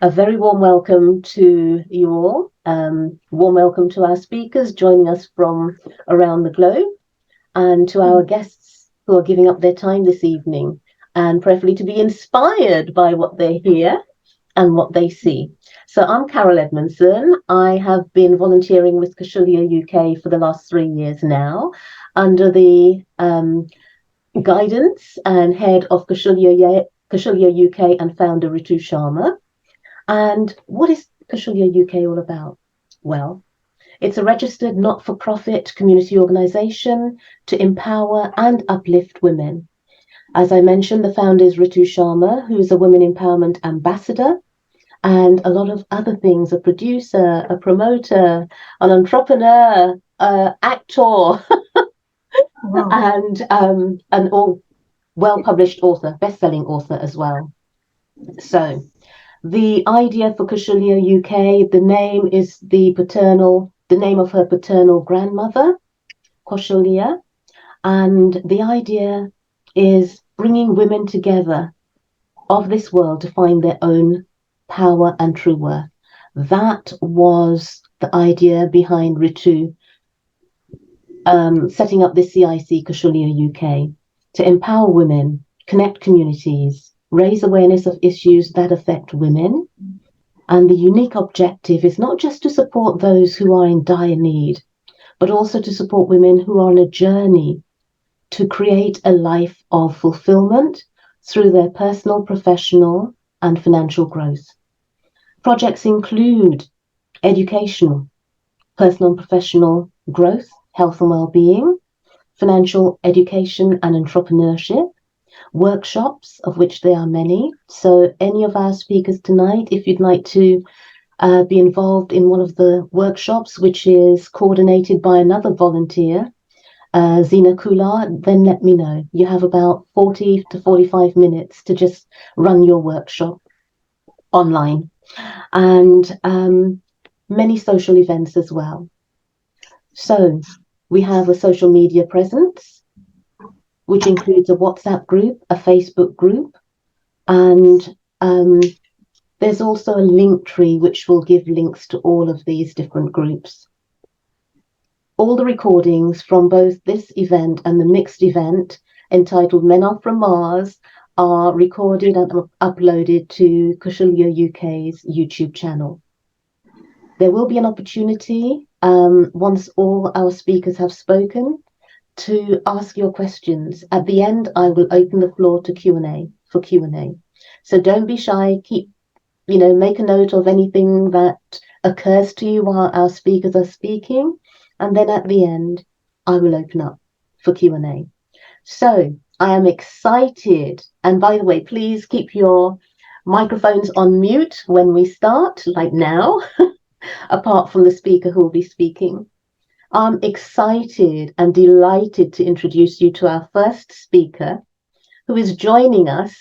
A very warm welcome to you all. Warm welcome to our speakers joining us from around the globe, and to our guests who are giving up their time this evening, and preferably to be inspired by what they hear and what they see. So I'm Carol Edmondson. I have been volunteering with KaushalyaUk for the last 3 years now, under the guidance and head of KaushalyaUk and founder Ritu Sharma. And what is KaushalyaUk all about? Well, it's a registered not-for-profit community organisation to empower and uplift women. As I mentioned, the founder is Ritu Sharma, who is a women empowerment ambassador, and a lot of other things: a producer, a promoter, an entrepreneur, actor, wow. And an well-published author, best-selling author as well. So the idea for KaushalyaUk, the name is the name of her paternal grandmother, Kaushalya, and the idea is bringing women together of this world to find their own power and true worth. That was the idea behind Ritu setting up the CIC KaushalyaUk, to empower women, connect communities, raise awareness of issues that affect women. And the unique objective is not just to support those who are in dire need, but also to support women who are on a journey to create a life of fulfillment through their personal, professional, and financial growth. Projects include educational, personal and professional growth, health and well-being, financial education and entrepreneurship, workshops, of which there are many. So any of our speakers tonight, if you'd like to be involved in one of the workshops, which is coordinated by another volunteer, Zina Kula, then let me know. You have about 40 to 45 minutes to just run your workshop online, and many social events as well. So we have a social media presence, which includes a WhatsApp group, a Facebook group, and there's also a link tree which will give links to all of these different groups. All the recordings from both this event and the mixed event entitled Men Are From Mars are recorded and uploaded to KaushalyaUk's YouTube channel. There will be an opportunity, once all our speakers have spoken, to ask your questions. At the end, I will open the floor to Q&A. So don't be shy. Make a note of anything that occurs to you while our speakers are speaking. And then at the end, I will open up for Q&A. So I am excited. And by the way, please keep your microphones on mute when we start, like now, apart from the speaker who will be speaking. I'm excited and delighted to introduce you to our first speaker, who is joining us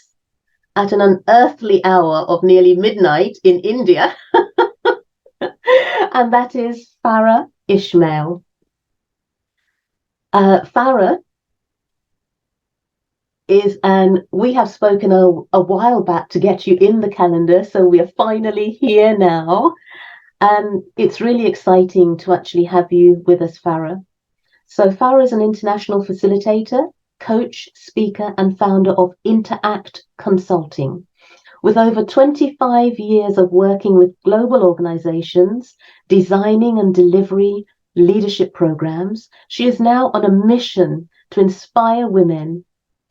at an unearthly hour of nearly midnight in India. And that is Farah Ismail. Farah is, and we have spoken a while back to get you in the calendar, so we are finally here now. And it's really exciting to actually have you with us, Farah. So Farah is an international facilitator, coach, speaker, and founder of Interact Consulting. With over 25 years of working with global organizations, designing and delivering leadership programs, she is now on a mission to inspire women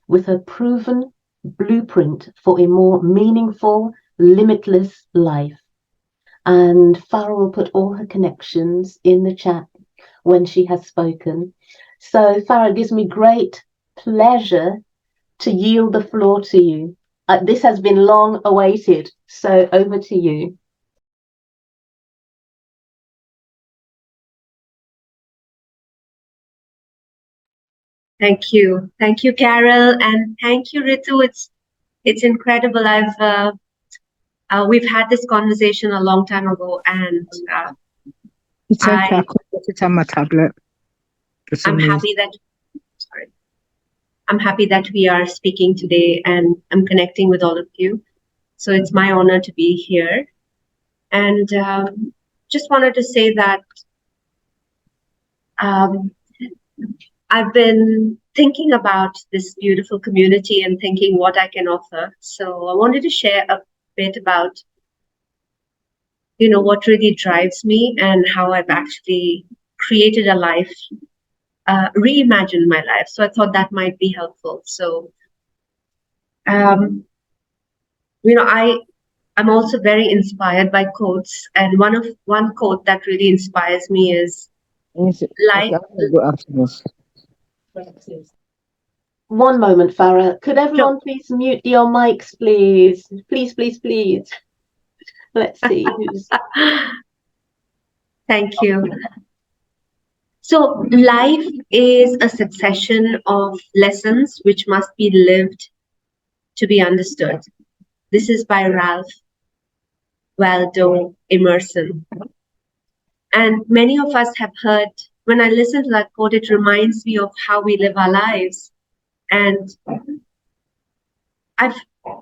with her proven blueprint for a more meaningful, limitless life. And Farah will put all her connections in the chat when she has spoken. So Farah, it gives me great pleasure to yield the floor to you. This has been long awaited, so over to you. Thank you, Carol, and thank you, Ritu. It's incredible. We've had this conversation a long time ago, and it's okay. it on my tablet. I'm happy that we are speaking today and I'm connecting with all of you. So it's my honor to be here. And just wanted to say that I've been thinking about this beautiful community and thinking what I can offer. So I wanted to share a bit about, what really drives me and how I've actually created a life, reimagined my life. So I thought that might be helpful. So, I'm also very inspired by quotes, and one quote that really inspires me is life. One moment, Farah. Could everyone please mute your mics, please? Please, please, please. Let's see who's. Thank you. So life is a succession of lessons which must be lived to be understood. This is by Ralph Waldo Emerson. And many of us have heard, when I listen to that quote, it reminds me of how we live our lives. And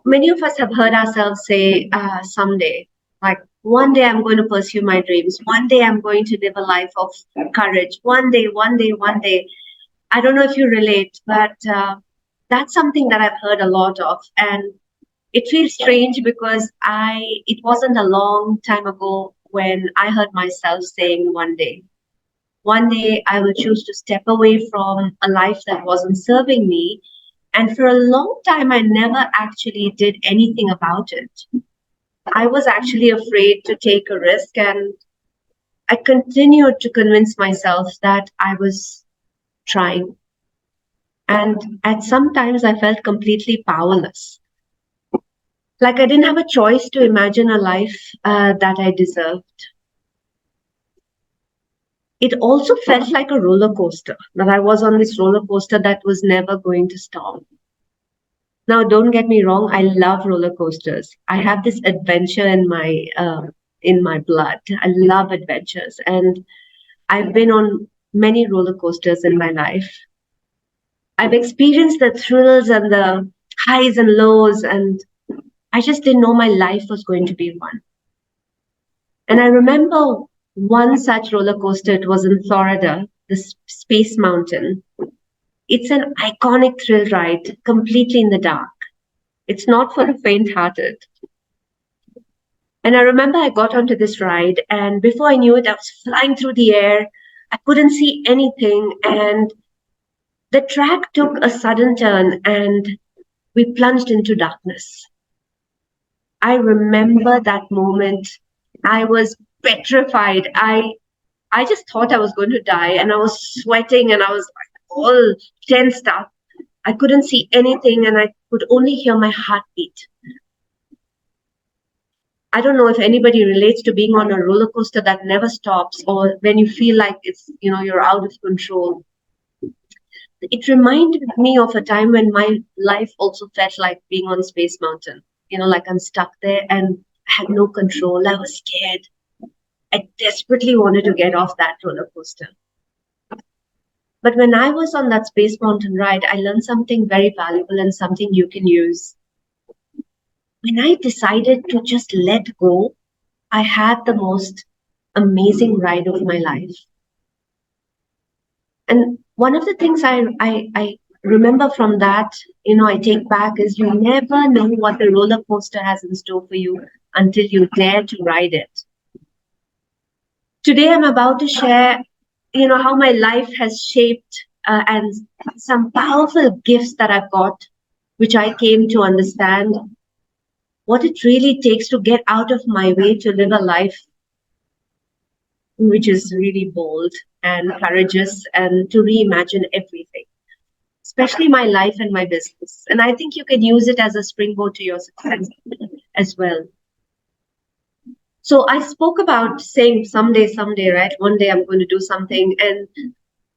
many of us have heard ourselves say, someday, like one day I'm going to pursue my dreams. One day I'm going to live a life of courage. One day. I don't know if you relate, but that's something that I've heard a lot of. And it feels strange because it wasn't a long time ago when I heard myself saying one day I will choose to step away from a life that wasn't serving me. And for a long time, I never actually did anything about it. I was actually afraid to take a risk, and I continued to convince myself that I was trying. And at some times, I felt completely powerless. Like I didn't have a choice to imagine a life that I deserved. It also felt like a roller coaster, that I was on this roller coaster that was never going to stop. Now, don't get me wrong, I love roller coasters. I have this adventure in my blood. I love adventures, and I've been on many roller coasters in my life. I've experienced the thrills and the highs and lows, and I just didn't know my life was going to be one. And I remember one such roller coaster. It was in Florida, the Space Mountain. It's an iconic thrill ride, completely in the dark. It's not for the faint-hearted. And I remember I got onto this ride, and before I knew it, I was flying through the air. I couldn't see anything, and the track took a sudden turn, and we plunged into darkness. I remember that moment. I was petrified. I just thought I was going to die, and I was sweating, and I was all tensed up. I couldn't see anything, and I could only hear my heartbeat. I don't know if anybody relates to being on a roller coaster that never stops, or when you feel like it's, you're out of control. It reminded me of a time when my life also felt like being on Space Mountain. Like I'm stuck there and I had no control. I was scared. I desperately wanted to get off that roller coaster. But when I was on that Space Mountain ride, I learned something very valuable and something you can use. When I decided to just let go, I had the most amazing ride of my life. And one of the things I remember from that, I take back is you never know what the roller coaster has in store for you until you dare to ride it. Today, I'm about to share, how my life has shaped and some powerful gifts that I've got, which I came to understand what it really takes to get out of my way to live a life which is really bold and courageous and to reimagine everything, especially my life and my business. And I think you can use it as a springboard to your success as well. So I spoke about saying someday, right? One day I'm going to do something. And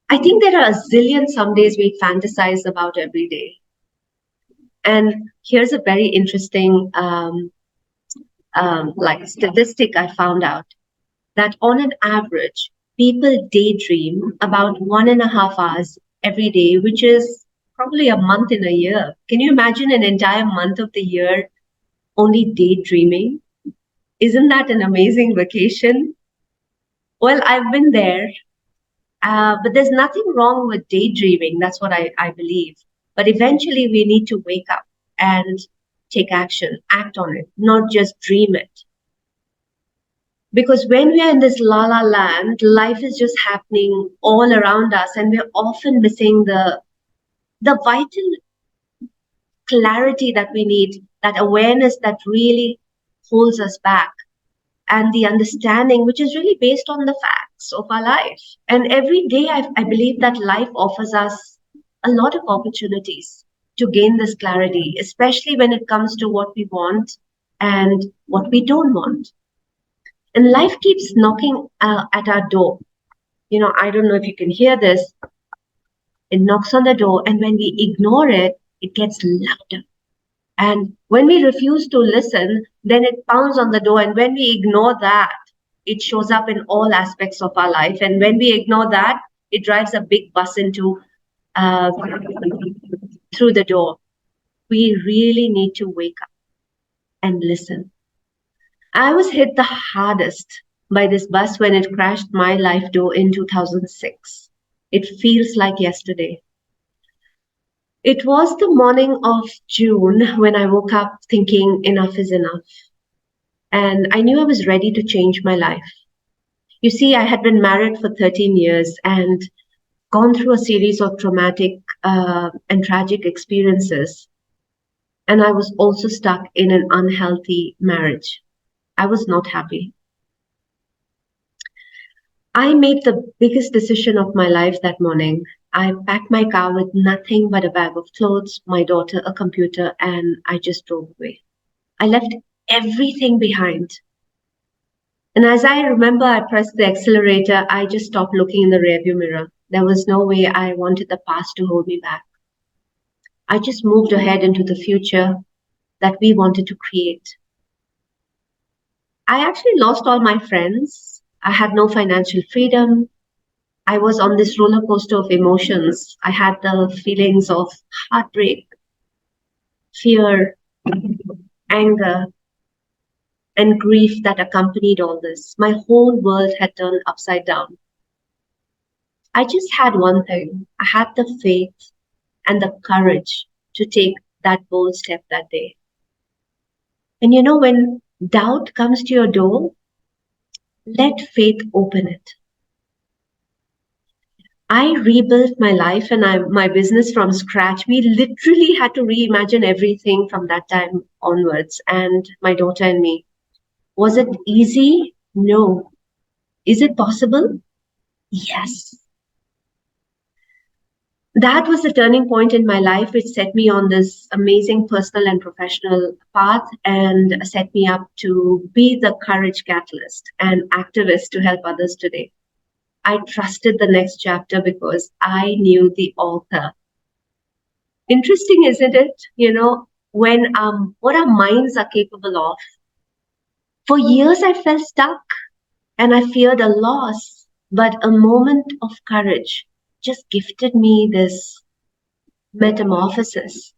I think there are a zillion somedays we fantasize about every day. And here's a very interesting statistic I found out, that on an average, people daydream about 1.5 hours every day, which is probably a month in a year. Can you imagine an entire month of the year only daydreaming? Isn't that an amazing vacation? Well, I've been there, but there's nothing wrong with daydreaming. That's what I believe. But eventually, we need to wake up and take action, act on it, not just dream it. Because when we are in this la la land, life is just happening all around us, and we're often missing the vital clarity that we need, that awareness that really holds us back, and the understanding which is really based on the facts of our life. And every day, I believe that life offers us a lot of opportunities to gain this clarity, especially when it comes to what we want and what we don't want. And life keeps knocking at our door. I don't know if you can hear this. It knocks on the door, and when we ignore it, it gets louder. And when we refuse to listen, then it pounds on the door. And when we ignore that, it shows up in all aspects of our life. And when we ignore that, it drives a big bus into through the door. We really need to wake up and listen. I was hit the hardest by this bus when it crashed my life door in 2006. It feels like yesterday. It was the morning of June when I woke up thinking enough is enough. And I knew I was ready to change my life. You see, I had been married for 13 years and gone through a series of traumatic and tragic experiences. And I was also stuck in an unhealthy marriage. I was not happy. I made the biggest decision of my life that morning. I packed my car with nothing but a bag of clothes, my daughter, a computer, and I just drove away. I left everything behind. And as I remember, I pressed the accelerator. I just stopped looking in the rearview mirror. There was no way I wanted the past to hold me back. I just moved ahead into the future that we wanted to create. I actually lost all my friends. I had no financial freedom. I was on this roller coaster of emotions. I had the feelings of heartbreak, fear, anger, and grief that accompanied all this. My whole world had turned upside down. I just had one thing. I had the faith and the courage to take that bold step that day. And when doubt comes to your door, let faith open it. I rebuilt my life and my business from scratch. We literally had to reimagine everything from that time onwards, and my daughter and me. Was it easy? No. Is it possible? Yes. That was the turning point in my life, which set me on this amazing personal and professional path and set me up to be the courage catalyst and activist to help others today. I trusted the next chapter because I knew the author. Interesting, isn't it? When what our minds are capable of. For years, I felt stuck and I feared a loss, but a moment of courage just gifted me this metamorphosis,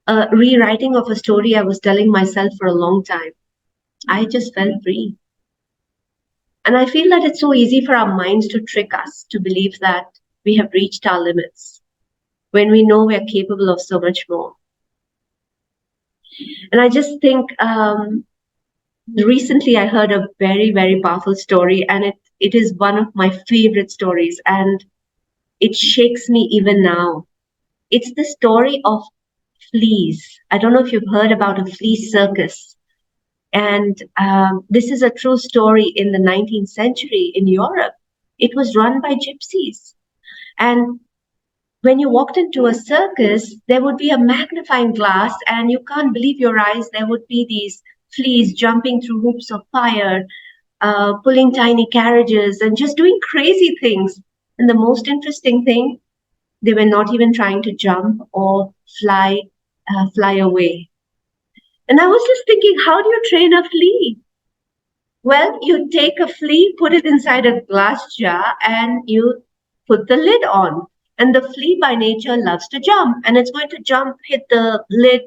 a rewriting of a story I was telling myself for a long time. I just felt free. And I feel that it's so easy for our minds to trick us to believe that we have reached our limits when we know we are capable of so much more. And I just think recently I heard a very, very powerful story, and it is one of my favorite stories, and it shakes me even now. It's the story of fleas. I don't know if you've heard about a flea circus. And this is a true story in the 19th century in Europe. It was run by gypsies. And when you walked into a circus, there would be a magnifying glass, and you can't believe your eyes. There would be these fleas jumping through hoops of fire, pulling tiny carriages, and just doing crazy things. And the most interesting thing, they were not even trying to jump or fly away. And I was just thinking, how do you train a flea? Well, you take a flea, put it inside a glass jar, and you put the lid on. And the flea by nature loves to jump, and it's going to jump, hit the lid,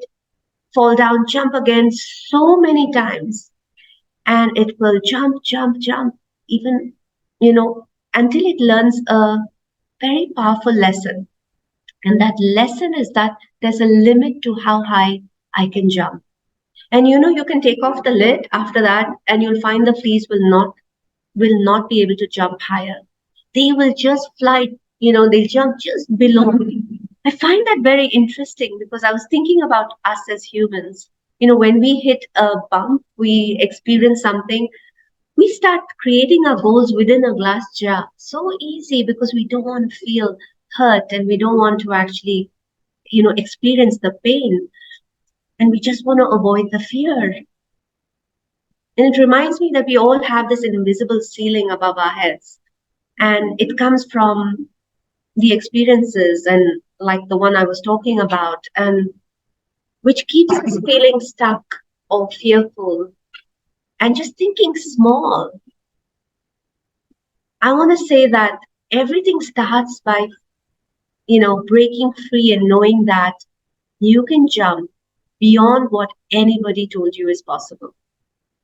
fall down, jump again so many times. And it will jump, jump, jump, even, until it learns a very powerful lesson. And that lesson is that there's a limit to how high I can jump. And you can take off the lid after that, and you'll find the fleas will not be able to jump higher. They will just fly, they'll jump just below me. I find that very interesting because I was thinking about us as humans. When we hit a bump, we experience something, we start creating our goals within a glass jar. So easy because we don't want to feel hurt and we don't want to actually, experience the pain. And we just want to avoid the fear. And it reminds me that we all have this invisible ceiling above our heads. And it comes from the experiences and like the one I was talking about, and which keeps us feeling stuck or fearful and just thinking small. I want to say that everything starts by, breaking free and knowing that you can jump beyond what anybody told you is possible.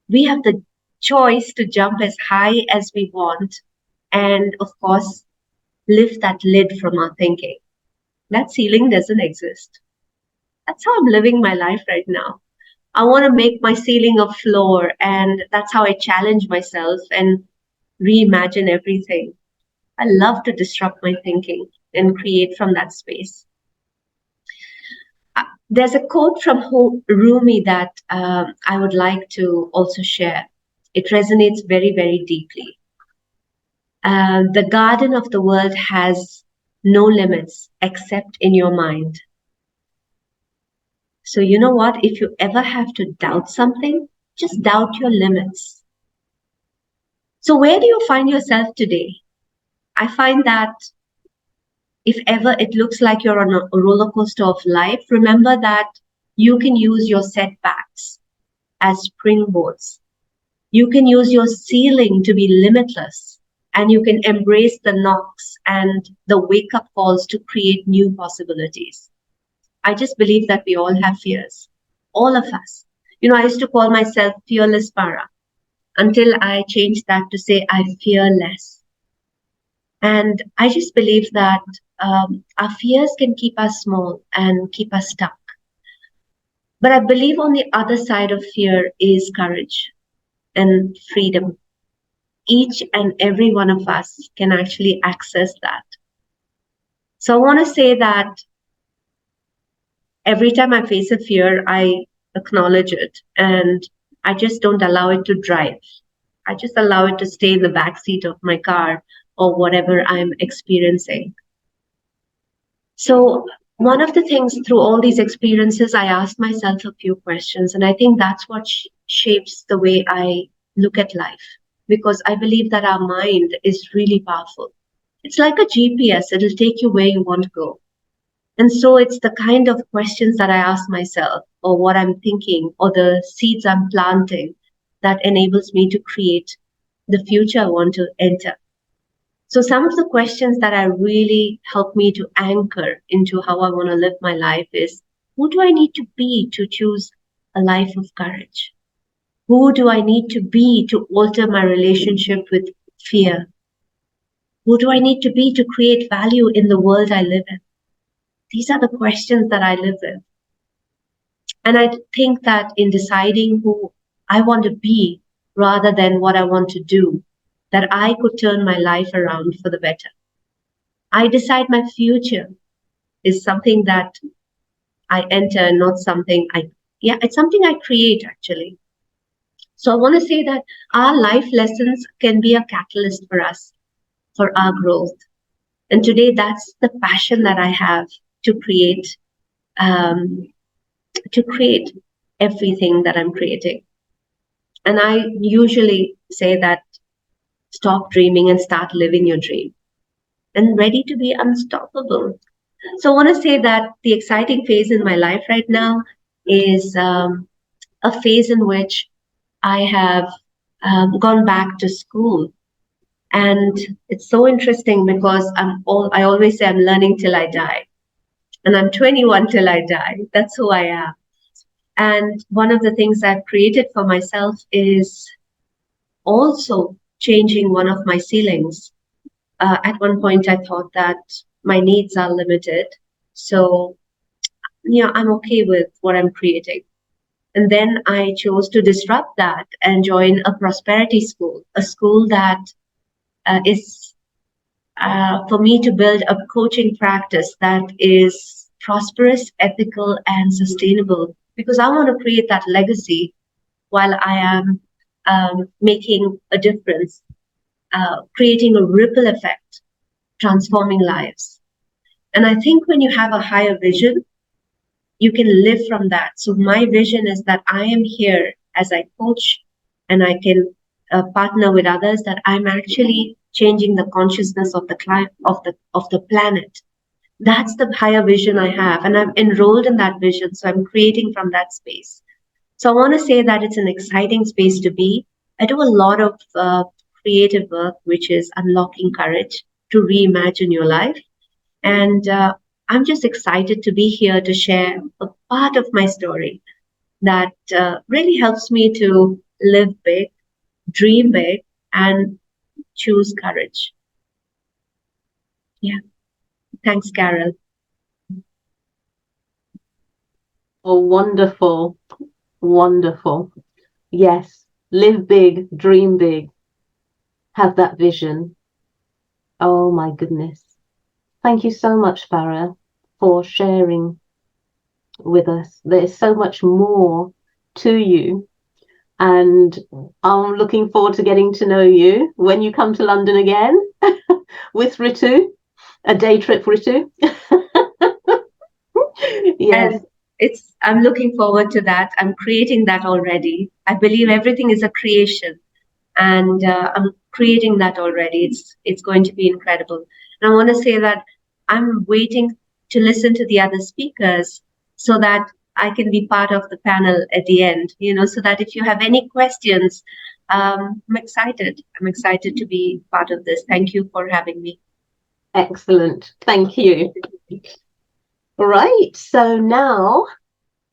We have the choice to jump as high as we want and, of course, lift that lid from our thinking. That ceiling doesn't exist. That's how I'm living my life right now. I want to make my ceiling a floor, and that's how I challenge myself and reimagine everything. I love to disrupt my thinking and create from that space. There's a quote from Rumi that I would like to also share. It resonates very, very deeply. The garden of the world has no limits except in your mind. So, you know what? If you ever have to doubt something, just doubt your limits. So, where do you find yourself today? I find that if ever it looks like you're on a roller coaster of life, remember that you can use your setbacks as springboards. You can use your ceiling to be limitless, and you can embrace the knocks and the wake up calls to create new possibilities. I just believe that we all have fears, all of us. I used to call myself fearless para until I changed that to say I fear less. And I just believe that our fears can keep us small and keep us stuck. But I believe on the other side of fear is courage and freedom. Each and every one of us can actually access that. So I want to say that every time I face a fear, I acknowledge it and I just don't allow it to drive. I just allow it to stay in the back seat of my car or whatever I'm experiencing. So one of the things through all these experiences, I asked myself a few questions, and I think that's what shapes the way I look at life, because I believe that our mind is really powerful. It's like a GPS, it'll take you where you want to go. And so it's the kind of questions that I ask myself, or what I'm thinking, or the seeds I'm planting that enables me to create the future I want to enter. So some of the questions that are really help me to anchor into how I want to live my life is, who do I need to be to choose a life of courage? Who do I need to be to alter my relationship with fear? Who do I need to be to create value in the world I live in? These are the questions that I live with. And I think that in deciding who I want to be rather than what I want to do, that I could turn my life around for the better. I decide my future is something that I enter, not something it's something I create actually. So I want to say that our life lessons can be a catalyst for us, for our growth. And today that's the passion that I have to create everything that I'm creating. And I usually say that stop dreaming and start living your dream, and ready to be unstoppable. So I want to say that the exciting phase in my life right now is a phase in which I have gone back to school. And it's so interesting because I always say I'm learning till I die. And I'm 21 till I die. That's who I am. And one of the things I've created for myself is also changing one of my ceilings. At one point, I thought that my needs are limited. So, I'm okay with what I'm creating. And then I chose to disrupt that and join a prosperity school, a school that is for me to build a coaching practice that is prosperous, ethical, and sustainable. Because I want to create that legacy while I am making a difference, creating a ripple effect, transforming lives. And I think when you have a higher vision, you can live from that. So my vision is that I am here as I coach and I can partner with others, that I'm actually changing the consciousness of the climate of the planet. That's the higher vision I have, and I'm enrolled in that vision. So I'm creating from that space. So I want to say that it's an exciting space to be. I do a lot of creative work, which is unlocking courage to reimagine your life. And I'm just excited to be here to share a part of my story that really helps me to live big, dream big, and choose courage. Yeah. Thanks, Carol. Oh, wonderful. Wonderful. Yes. Live big, dream big, have that vision. Oh, my goodness. Thank you so much, Farah, for sharing with us. There's so much more to you. And I'm looking forward to getting to know you when you come to London again with Ritu, a day trip, Ritu. Yes. And I'm looking forward to that. I'm creating that already. I believe everything is a creation, and I'm creating that already. It's going to be incredible. And I want to say that I'm waiting to listen to the other speakers so that I can be part of the panel at the end, so that if you have any questions, I'm excited. I'm excited to be part of this. Thank you for having me. Excellent. Thank you. All right. So now,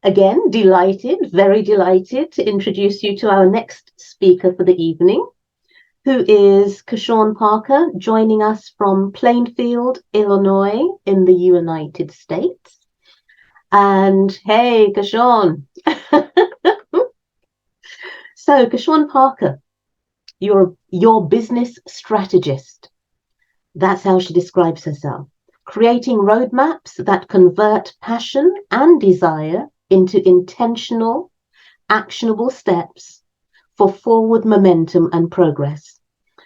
again, very delighted to introduce you to our next speaker for the evening, who is Kashawn Parker, joining us from Plainfield, Illinois, in the United States. And hey, Kashawn. So, Kashawn Parker, you're your business strategist. That's how she describes herself. Creating roadmaps that convert passion and desire into intentional, actionable steps for forward momentum and progress.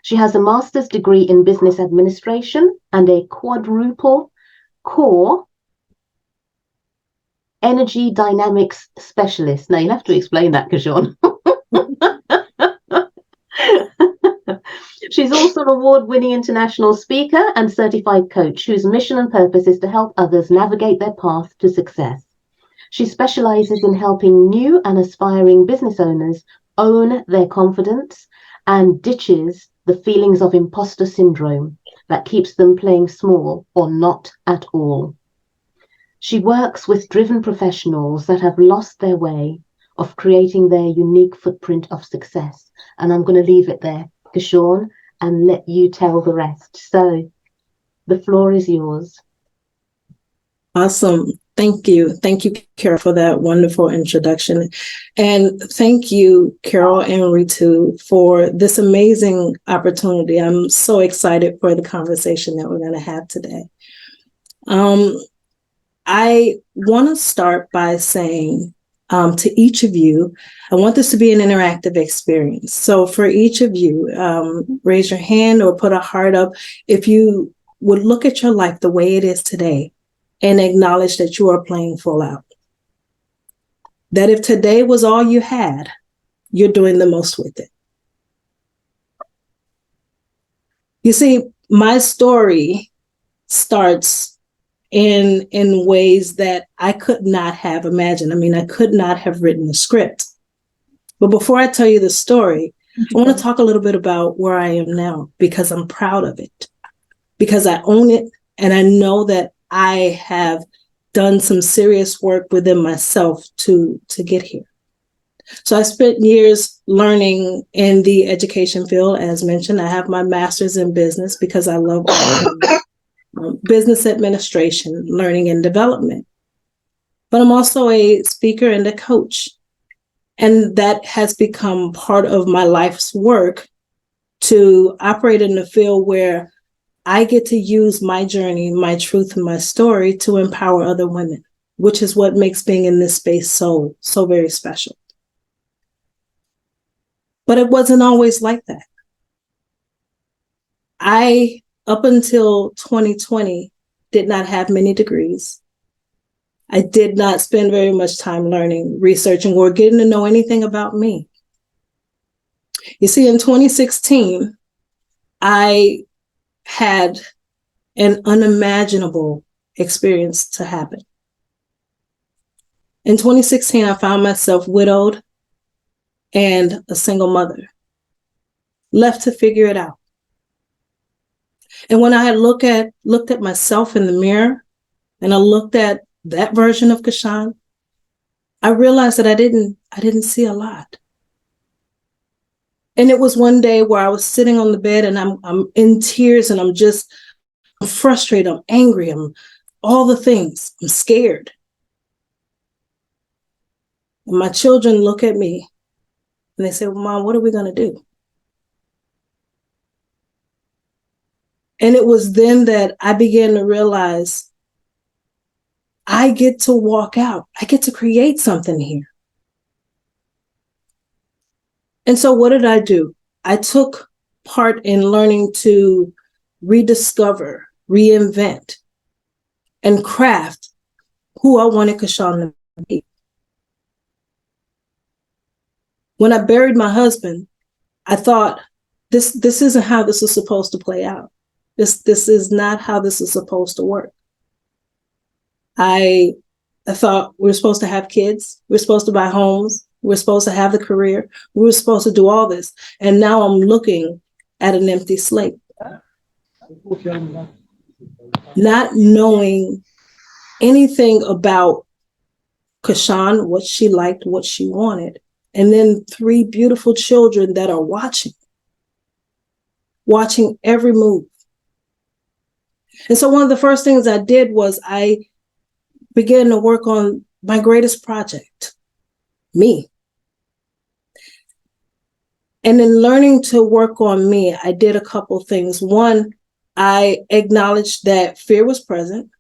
She has a master's degree in business administration and a quadruple core energy dynamics specialist. Now, you'll have to explain that, Kashawn. She's also an award-winning international speaker and certified coach whose mission and purpose is to help others navigate their path to success. She specializes in helping new and aspiring business owners own their confidence and ditches the feelings of imposter syndrome that keeps them playing small or not at all. She works with driven professionals that have lost their way of creating their unique footprint of success. And I'm going to leave it there, Kashawn, and let you tell the rest. So the floor is yours. Awesome. Thank you. Thank you, Carol, for that wonderful introduction. And thank you, Carol and Ritu, for this amazing opportunity. I'm so excited for the conversation that we're going to have today. I want to start by saying to each of you, I want this to be an interactive experience. So for each of you, raise your hand or put a heart up if you would look at your life the way it is today and acknowledge that you are playing full out. That if today was all you had, you're doing the most with it. You see, my story starts in ways that I could not have imagined. I mean, I could not have written a script. But before I tell you the story, I want to talk a little bit about where I am now, because I'm proud of it, because I own it, and I know that I have done some serious work within myself to get here. So I spent years learning in the education field. As mentioned, I have my master's in business because I love business administration, learning and development. But I'm also a speaker and a coach. And that has become part of my life's work to operate in a field where I get to use my journey, my truth, and my story to empower other women, which is what makes being in this space so very special. But it wasn't always like that. I, up until 2020, did not have many degrees. I did not spend very much time learning, researching, or getting to know anything about me. You see, in 2016, I had an unimaginable experience to happen. In 2016, I found myself widowed and a single mother, left to figure it out. And when I had looked at myself in the mirror, and I looked at that version of Kashan, I realized that I didn't see a lot. And it was one day where I was sitting on the bed and I'm in tears, and I'm frustrated, I'm angry, I'm all the things, I'm scared. And my children look at me and they say, well, Mom, what are we going to do? And it was then that I began to realize I get to walk out. I get to create something here. And so what did I do? I took part in learning to rediscover, reinvent, and craft who I wanted Kaushalya to be. When I buried my husband, I thought, this isn't how this is supposed to play out. This is not how this is supposed to work. I thought we were supposed to have kids. We're supposed to buy homes. We're supposed to have the career. We were supposed to do all this. And now I'm looking at an empty slate. Not knowing anything about Kashan, what she liked, what she wanted. And then 3 beautiful children that are watching every move. And so one of the first things I did was I began to work on my greatest project, me. And in learning to work on me, I did a couple things. One, I acknowledged that fear was present.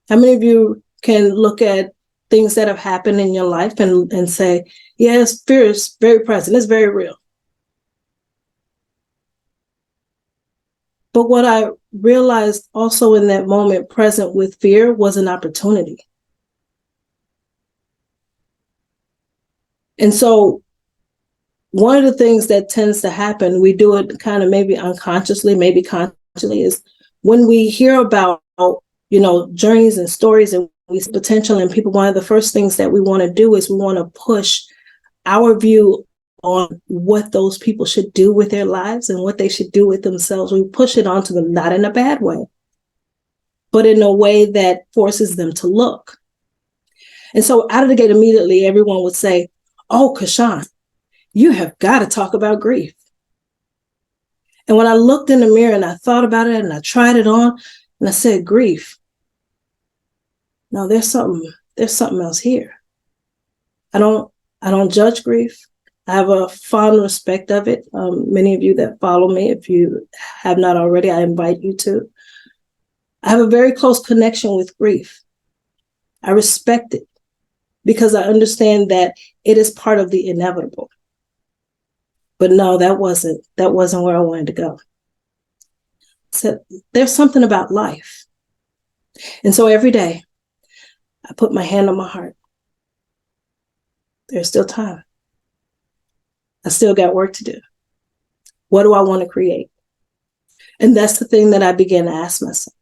How many of you can look at things that have happened in your life and say, yes, fear is very present, it's very real. But what I realized also in that moment, present with fear, was an opportunity. And so one of the things that tends to happen, we do it kind of maybe unconsciously, maybe consciously, is when we hear about, journeys and stories and we see potential in people, one of the first things that we want to do is we want to push our view on what those people should do with their lives and what they should do with themselves. We push it onto them, not in a bad way, but in a way that forces them to look. And so out of the gate, immediately, everyone would say, oh, Kashan, you have got to talk about grief. And when I looked in the mirror and I thought about it and I tried it on and I said, grief. No, there's something else here. I don't judge grief. I have a fond respect of it. Many of you that follow me, if you have not already, I invite you to. I have a very close connection with grief. I respect it because I understand that it is part of the inevitable. But no, that wasn't where I wanted to go. So there's something about life. And so every day, I put my hand on my heart. There's still time. I still got work to do. What do I want to create? And that's the thing that I began to ask myself.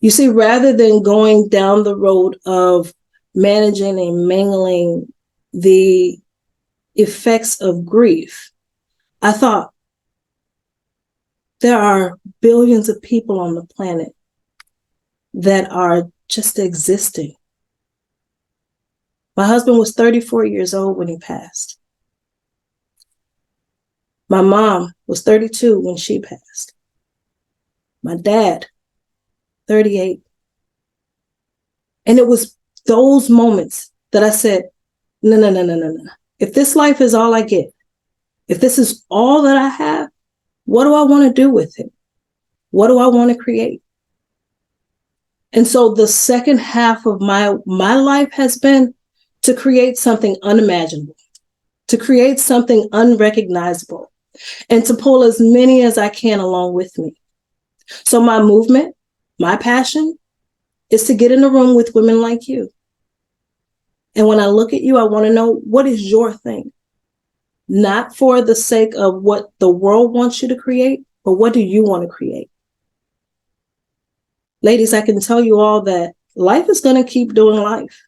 You see, rather than going down the road of managing and mangling the effects of grief, I thought, there are billions of people on the planet that are just existing. My husband was 34 years old when he passed. My mom was 32 when she passed. My dad, 38. And it was those moments that I said, no. If this life is all I get, if this is all that I have, what do I want to do with it? What do I want to create? And so the second half of my life has been to create something unimaginable, to create something unrecognizable, and to pull as many as I can along with me. So my movement, my passion is to get in a room with women like you. And when I look at you, I want to know, what is your thing? Not for the sake of what the world wants you to create, but what do you want to create? Ladies, I can tell you all that life is going to keep doing life.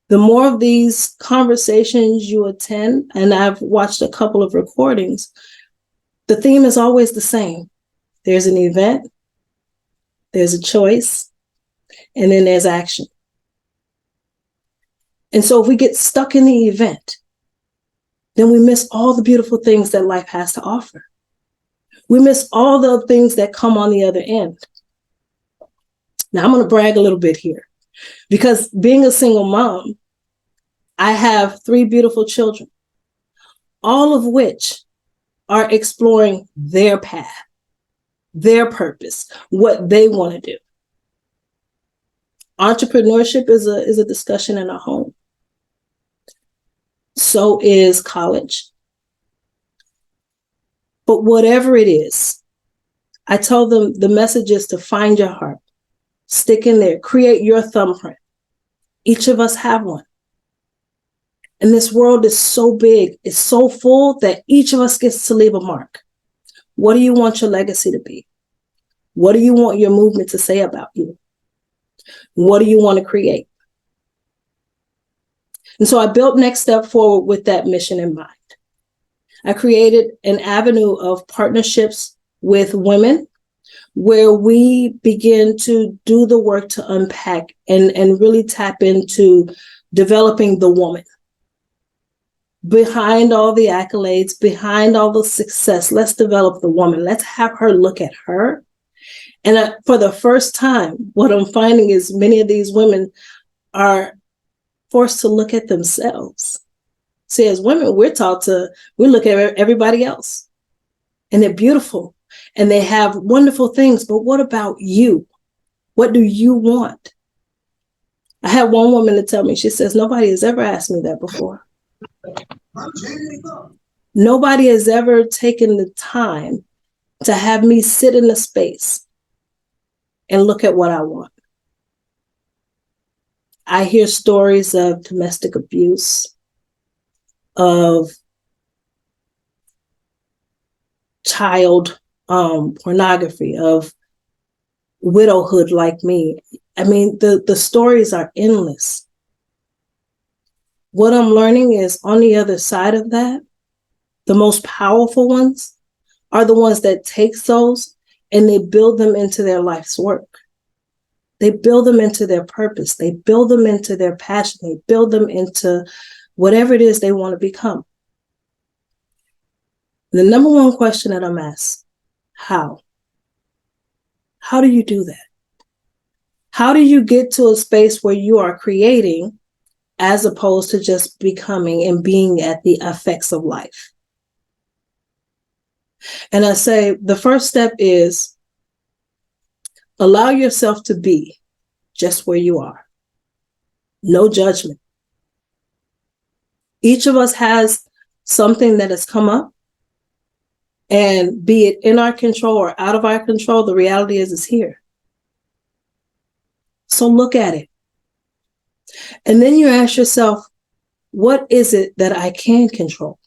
The more of these conversations you attend, and I've watched a couple of recordings, the theme is always the same. There's an event, there's a choice, and then there's action. And so if we get stuck in the event, then we miss all the beautiful things that life has to offer. We miss all the things that come on the other end. Now, I'm going to brag a little bit here, because being a single mom, I have 3 beautiful children, all of which are exploring their path, their purpose, what they want to do. Entrepreneurship is a discussion in our home. So is college. But whatever it is, I tell them the message is to find your heart, stick in there, create your thumbprint. Each of us have one. And this world is so big, it's so full that each of us gets to leave a mark. What do you want your legacy to be? What do you want your movement to say about you? What do you want to create? And so I built Next Step Forward with that mission in mind. I created an avenue of partnerships with women where we begin to do the work to unpack and really tap into developing the woman. Behind all the accolades, behind all the success, let's develop the woman. Let's have her look at her. And for the first time, what I'm finding is many of these women are forced to look at themselves. See, as women, we look at everybody else, and they're beautiful and they have wonderful things. But what about you? What do you want? I had one woman to tell me, she says, nobody has ever asked me that before. Nobody has ever taken the time to have me sit in a space and look at what I want. I hear stories of domestic abuse, of child pornography, of widowhood like me. I mean, the stories are endless. What I'm learning is on the other side of that, the most powerful ones are the ones that take those and they build them into their life's work. They build them into their purpose. They build them into their passion. They build them into whatever it is they want to become. The number one question that I'm asked, how? How do you do that? How do you get to a space where you are creating as opposed to just becoming and being at the effects of life? And I say the first step is allow yourself to be just where you are. No judgment. Each of us has something that has come up, and be it in our control or out of our control, the reality is it's here. So look at it. And then you ask yourself, what is it that I can control?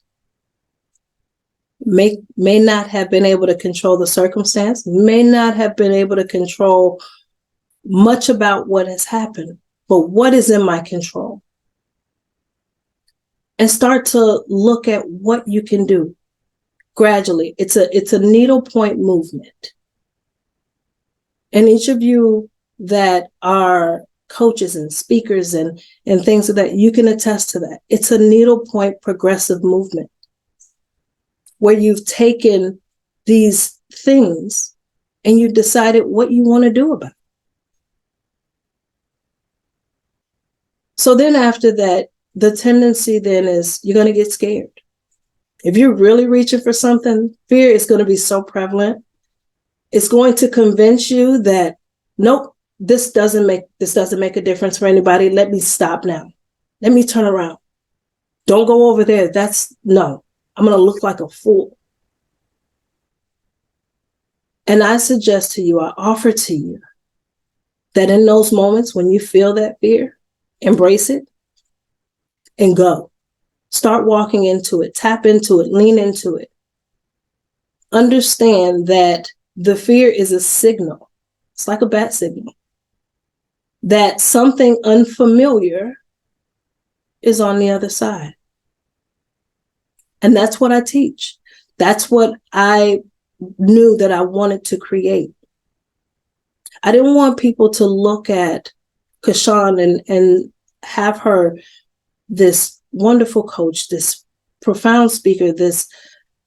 May not have been able to control the circumstance, may not have been able to control much about what has happened, but what is in my control? and start to look at what you can do gradually. It's a needlepoint movement. And each of you that are coaches and speakers and things like that, you can attest to that. It's a needlepoint progressive movement where you've taken these things and you decided what you want to do about it. So then after that, the tendency then is you're going to get scared. If you're really reaching for something, fear is going to be so prevalent. It's going to convince you that, nope, this doesn't make a difference for anybody. Let me stop now. Let me turn around. Don't go over there. No, I'm going to look like a fool. And I suggest to you, I offer to you that in those moments when you feel that fear, embrace it and go. Start walking into it, tap into it, lean into it. Understand that the fear is a signal. It's like a bat signal that something unfamiliar is on the other side. And that's what I teach. That's what I knew that I wanted to create. I didn't want people to look at Kaushalya and have her this wonderful coach, this profound speaker, this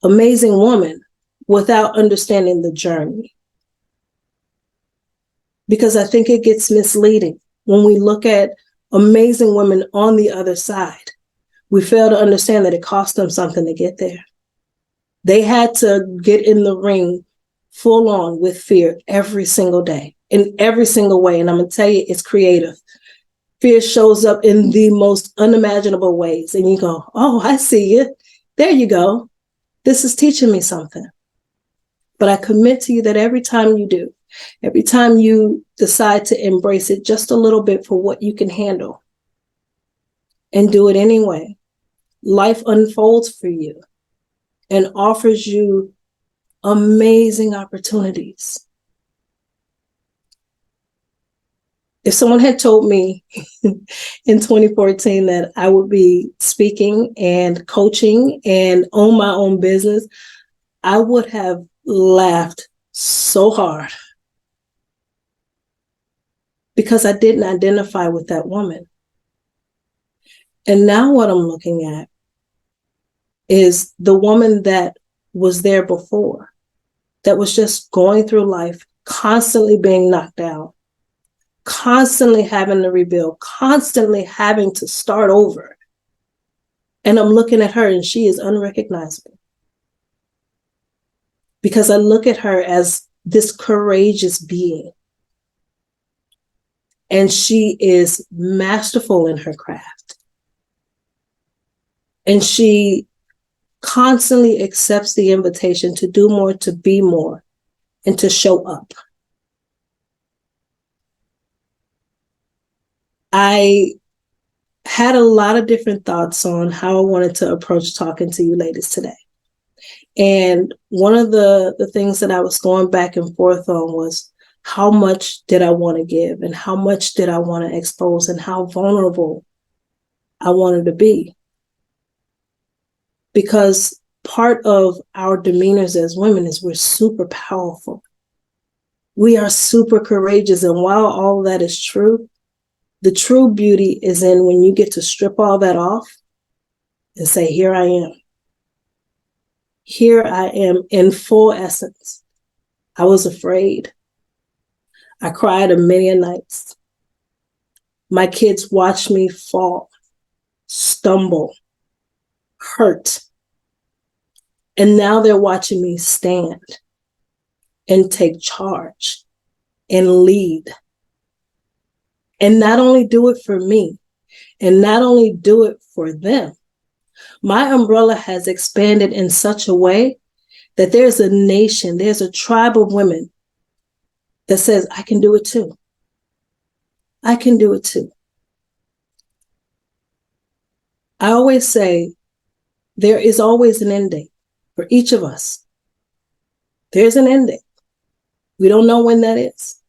amazing woman without understanding the journey. Because I think it gets misleading when we look at amazing women on the other side. We fail to understand that it cost them something to get there. They had to get in the ring full on with fear every single day, in every single way. And I'm going to tell you, it's creative. Fear shows up in the most unimaginable ways. And you go, oh, I see you. There you go. This is teaching me something. But I commit to you that every time you do, every time you decide to embrace it just a little bit for what you can handle and do it anyway, life unfolds for you and offers you amazing opportunities. If someone had told me in 2014 that I would be speaking and coaching and own my own business, I would have laughed so hard because I didn't identify with that woman. And now what I'm looking at is the woman that was there before, that was just going through life, constantly being knocked down, constantly having to rebuild, constantly having to start over. And I'm looking at her and she is unrecognizable. Because I look at her as this courageous being. And she is masterful in her craft. And she constantly accepts the invitation to do more, to be more, and to show up. I had a lot of different thoughts on how I wanted to approach talking to you ladies today. And one of the things that I was going back and forth on was how much did I want to give and how much did I want to expose and how vulnerable I wanted to be. Because part of our demeanors as women is we're super powerful. We are super courageous. And while all that is true, the true beauty is in when you get to strip all that off and say, here I am. Here I am in full essence. I was afraid. I cried a million nights. My kids watched me fall, stumble, hurt. And now they're watching me stand and take charge and lead. And not only do it for me, and not only do it for them, my umbrella has expanded in such a way that there's a nation, there's a tribe of women that says, I can do it too. I can do it too. I always say, there is always an end date for each of us. There's an end date. We don't know when that is.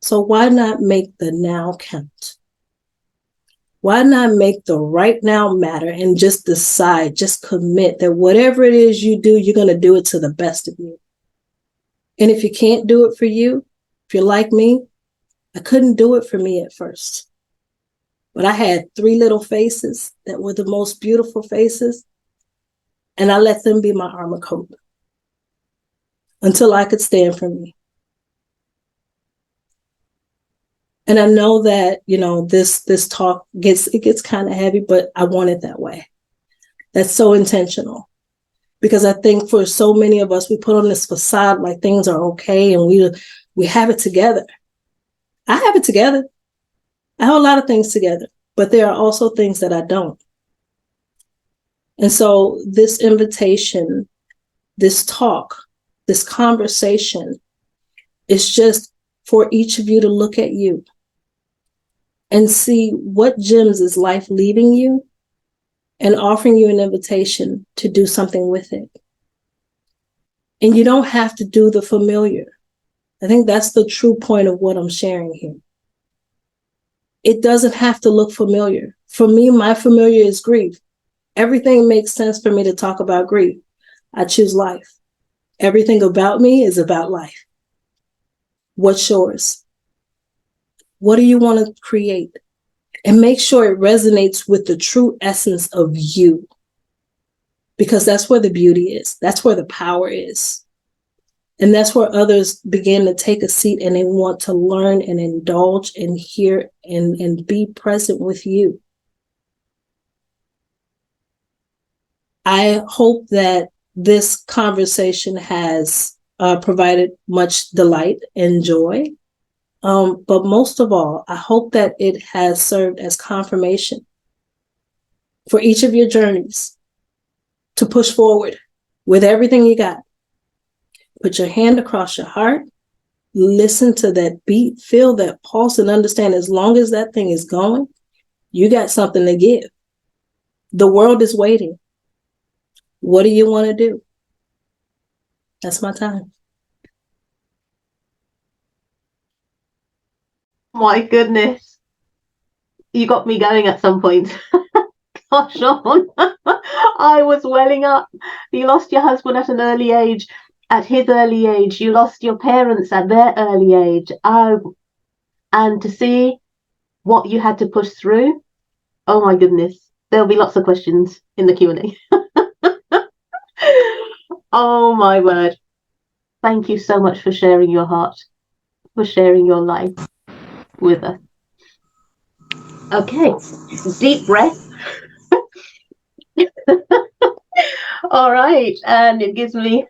So why not make the now count? Why not make the right now matter and just decide, just commit that whatever it is you do, you're going to do it to the best of you. And if you can't do it for you, if you're like me, I couldn't do it for me at first. But I had 3 little faces that were the most beautiful faces, and I let them be my armor coat until I could stand for me. And I know that, this talk gets kind of heavy, but I want it that way. That's so intentional. Because I think for so many of us, we put on this facade like things are okay and we have it together. I have it together. I have a lot of things together, but there are also things that I don't. And so this invitation, this talk, this conversation is just for each of you to look at you and see what gems is life leaving you and offering you an invitation to do something with it. And you don't have to do the familiar. I think that's the true point of what I'm sharing here. It doesn't have to look familiar. For me, my familiar is grief. Everything makes sense for me to talk about grief. I choose life. Everything about me is about life. What's yours? What do you want to create? And make sure it resonates with the true essence of you. Because that's where the beauty is. That's where the power is. And that's where others begin to take a seat and they want to learn and indulge and hear and be present with you. I hope that this conversation has provided much delight and joy. But most of all, I hope that it has served as confirmation for each of your journeys to push forward with everything you got. Put your hand across your heart, listen to that beat, feel that pulse, and understand as long as that thing is going, you got something to give. The world is waiting. What do you want to do? That's my time. My goodness. You got me going at some point. Gosh, Sean. I was welling up. You lost your husband at an early age. At his early age, you lost your parents at their early age. And to see what you had to push through, oh my goodness. There'll be lots of questions in the Q&A. Oh my word. Thank you so much for sharing your heart, for sharing your life with us. Okay, deep breath. All right, and it gives me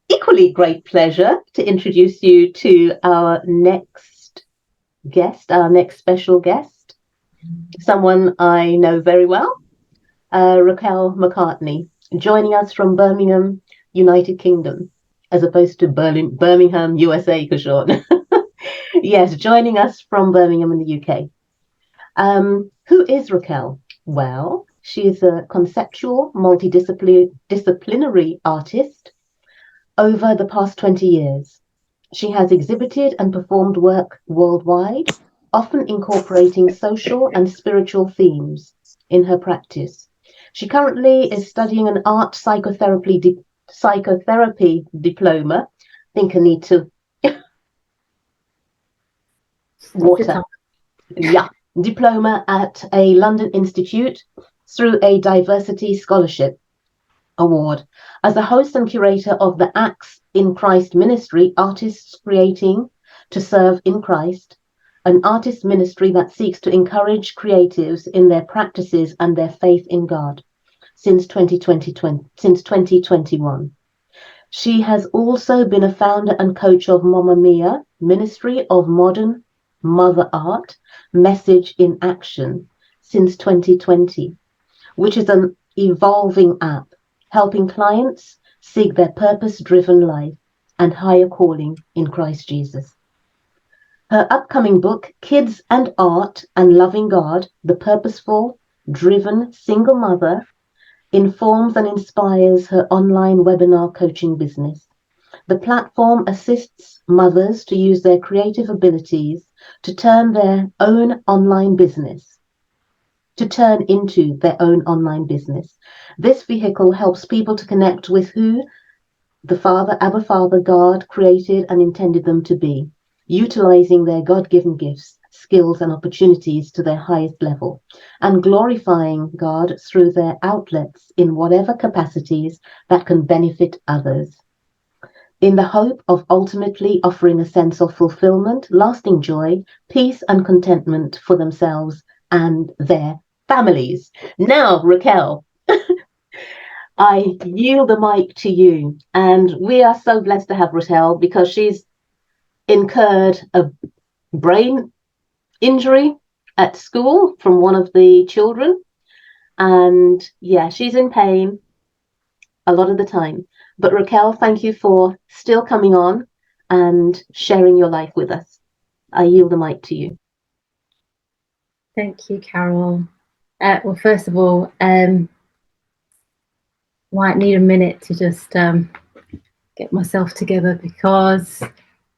equally great pleasure to introduce you to our next guest, our next special guest, someone I know very well, Raquel McCartney, joining us from Birmingham, United Kingdom, as opposed to Birmingham, USA, for short. Yes, joining us from Birmingham in the UK. Who is Raquel? Well, she is a conceptual, multidisciplinary artist over the past 20 years. She has exhibited and performed work worldwide, often incorporating social and spiritual themes in her practice. She currently is studying an art psychotherapy diploma. I think I need to water. Yeah, diploma at a London institute through a diversity scholarship award. As a host and curator of the Acts in Christ ministry, Artists Creating to Serve in Christ, an artist ministry that seeks to encourage creatives in their practices and their faith in God since 2021. She has also been a founder and coach of Mamma Mia, Ministry of Modern Mother Art, Message in Action, since 2020, which is an evolving app helping clients seek their purpose-driven life and higher calling in Christ Jesus. Her upcoming book, Kids and Art and Loving God, The Purposeful, Driven Single Mother, informs and inspires her online webinar coaching business. The platform assists mothers to use their creative abilities to turn their own online business to turn into their own online business. This vehicle helps people to connect with who the Father, Abba Father, God created and intended them to be, utilizing their God-given gifts, skills, and opportunities to their highest level, and glorifying God through their outlets in whatever capacities that can benefit others, in the hope of ultimately offering a sense of fulfillment, lasting joy, peace, and contentment for themselves and their families. Now, Raquel, I yield the mic to you. And we are so blessed to have Raquel because she's incurred a brain injury at school from one of the children. And yeah, she's in pain a lot of the time. But Raquel, thank you for still coming on and sharing your life with us. I yield the mic to you. Thank you, Carol. Well, first of all, might need a minute to just get myself together because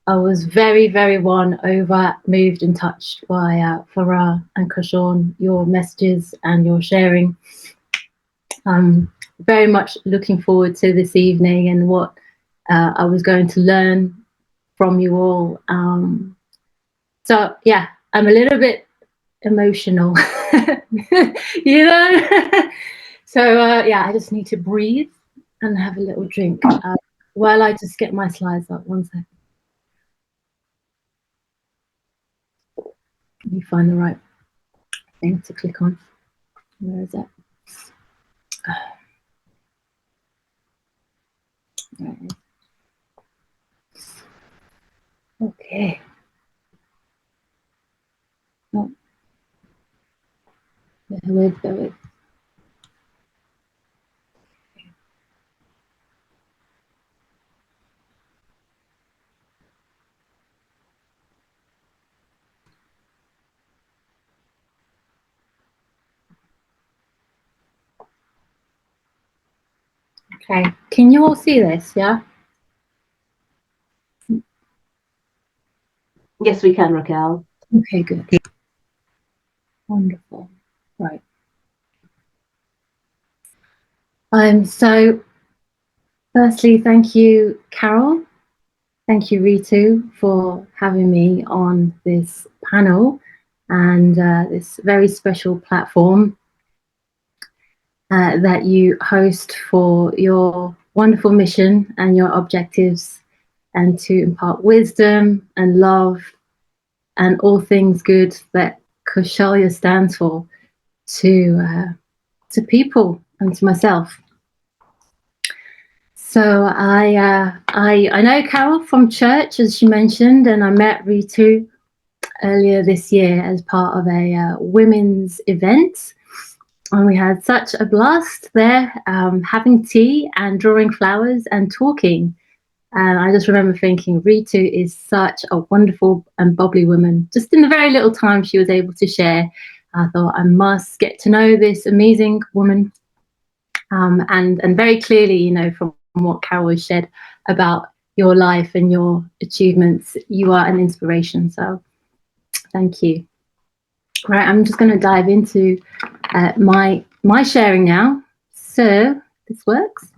I was very, very moved and touched by Farah and Kaushalya, your messages and your sharing. Very much looking forward to this evening and what I was going to learn from you all. So yeah, I'm a little bit emotional, you know. So yeah, I just need to breathe and have a little drink while I just get my slides up. 1 second. Let me find the right thing to click on. Where is it? There it is. Okay. Oh. Bear with. Okay, can you all see this? Yeah. Yes, we can, Raquel. Okay, good. Wonderful. Right. So firstly, thank you, Carol. Thank you, Ritu, for having me on this panel and this very special platform that you host for your wonderful mission and your objectives, and to impart wisdom and love and all things good that Kaushalya stands for to people and to myself. So I know Carol from church, as she mentioned, and I met Ritu earlier this year as part of a women's event. And we had such a blast there, having tea and drawing flowers and talking. And I just remember thinking, Ritu is such a wonderful and bubbly woman. Just in the very little time she was able to share, I thought I must get to know this amazing woman. And very clearly, you know, from what Carol has shared about your life and your achievements, you are an inspiration. So thank you. Right, I'm just going to dive into my sharing now. So this works.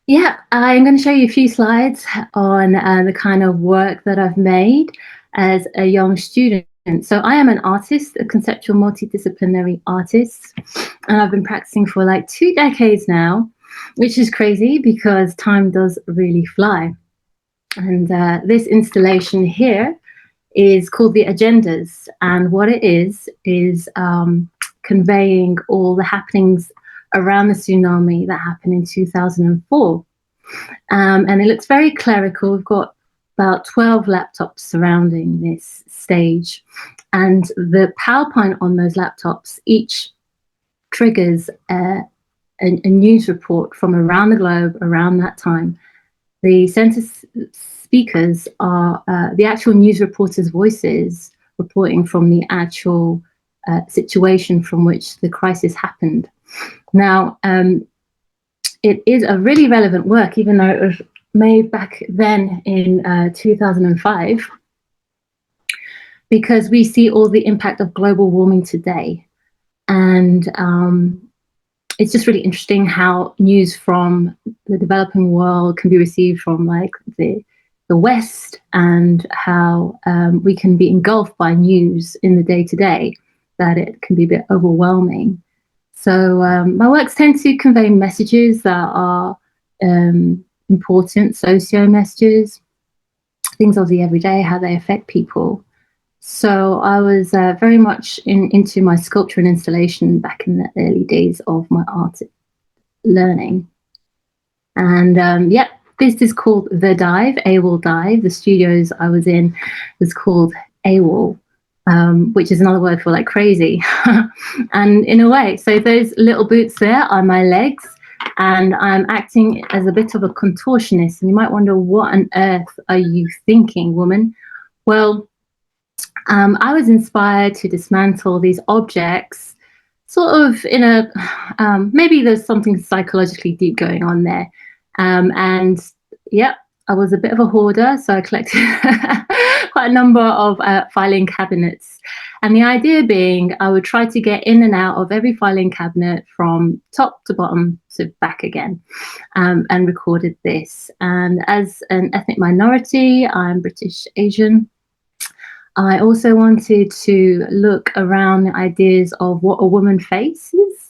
Yeah, I'm going to show you a few slides on the kind of work that I've made as a young student. So I am an artist, a conceptual multidisciplinary artist, and I've been practicing for like 2 decades now, which is crazy because time does really fly. And this installation here is called The Agendas, and what it is conveying all the happenings around the tsunami that happened in 2004. And it looks very clerical. We've got about 12 laptops surrounding this stage, and the PowerPoint on those laptops each triggers a news report from around the globe around that time. The center speakers are the actual news reporters' voices reporting from the actual situation from which the crisis happened. Now, it is a really relevant work, even though it was made back then in 2005. because we see all the impact of global warming today. And it's just really interesting how news from the developing world can be received from like the West, and how we can be engulfed by news in the day-to-day, that it can be a bit overwhelming. So my works tend to convey messages that are important, socio messages, things of the everyday, how they affect people. So I was very much into my sculpture and installation back in the early days of my art learning. And this is called The Dive, AWOL Dive. The studios I was in was called AWOL, which is another word for like crazy. And in a way, so those little boots there are my legs, and I'm acting as a bit of a contortionist. And you might wonder, what on earth are you thinking, woman? Well, I was inspired to dismantle these objects sort of in a, maybe there's something psychologically deep going on there. And yeah, I was a bit of a hoarder, so I collected quite a number of filing cabinets. And the idea being, I would try to get in and out of every filing cabinet from top to bottom to back again, and recorded this. And as an ethnic minority, I'm British Asian, I also wanted to look around the ideas of what a woman faces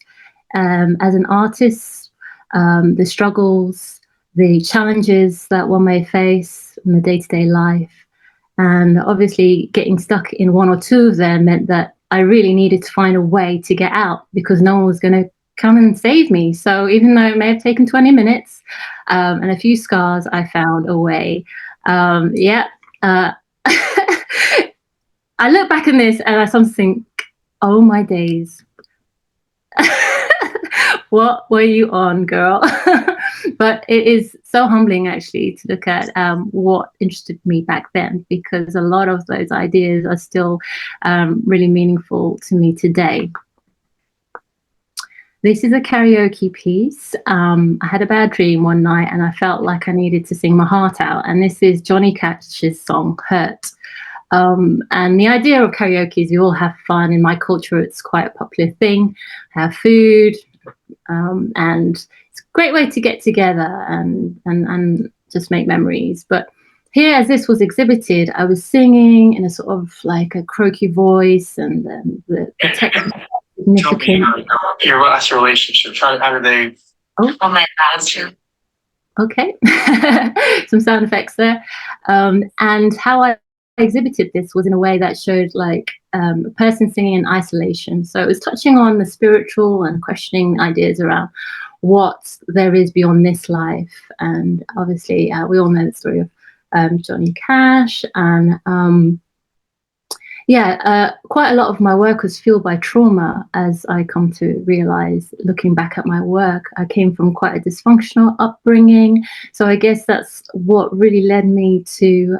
as an artist, the struggles, the challenges that one may face in the day-to-day life. And obviously getting stuck in one or two of them meant that I really needed to find a way to get out, because no one was going to come and save me. So even though it may have taken 20 minutes and a few scars, I found a way. I look back on this and I sometimes think, oh my days, what were you on, girl? But it is so humbling actually to look at what interested me back then, because a lot of those ideas are still really meaningful to me today. This is a karaoke piece. I had a bad dream one night and I felt like I needed to sing my heart out. And this is Johnny Cash's song, Hurt. And the idea of karaoke is you all have fun. In my culture, it's quite a popular thing. Have food, and it's a great way to get together and just make memories. But here, as this was exhibited, I was singing in a sort of like a croaky voice, and the text was significant. Your last relationship, how did they? Oh my God. Okay, some sound effects there, and how I exhibited this was in a way that showed like a person singing in isolation. So it was touching on the spiritual and questioning ideas around what there is beyond this life. And obviously we all know the story of Johnny Cash, and quite a lot of my work was fueled by trauma, as I come to realize looking back at my work. I came from quite a dysfunctional upbringing, so I guess that's what really led me to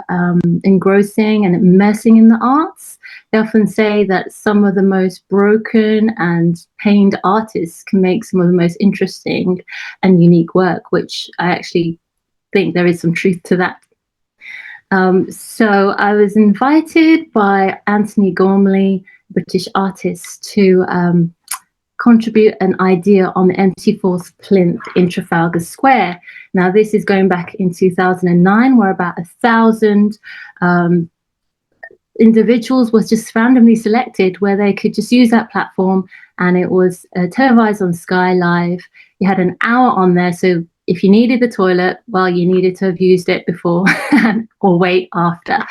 engrossing and immersing in the arts. They often say that some of the most broken and pained artists can make some of the most interesting and unique work, which I actually think there is some truth to that. So I was invited by Anthony Gormley, British artist, to contribute an idea on the empty fourth plinth in Trafalgar Square. Now, this is going back in 2009, where about 1,000 individuals was just randomly selected, where they could just use that platform, and it was televised on Sky Live. You had an hour on there, so if you needed the toilet, well, you needed to have used it before or wait after.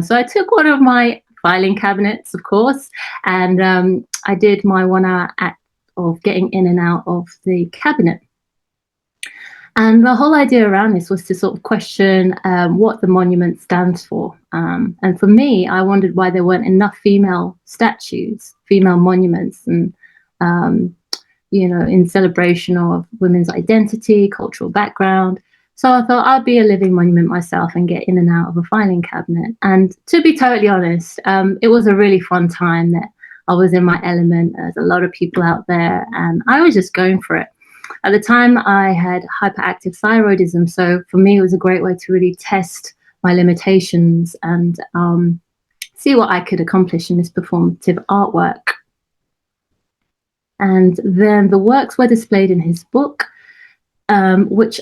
So I took one of my filing cabinets, of course, and I did my 1 hour act of getting in and out of the cabinet. And the whole idea around this was to sort of question what the monument stands for. And for me, I wondered why there weren't enough female statues, female monuments, and in celebration of women's identity, cultural background. So I thought I'd be a living monument myself and get in and out of a filing cabinet. And to be totally honest, it was a really fun time. That I was in my element. There's a lot of people out there, and I was just going for it. At the time, I had hyperactive thyroidism, so for me, it was a great way to really test my limitations and see what I could accomplish in this performative artwork. And then the works were displayed in his book, which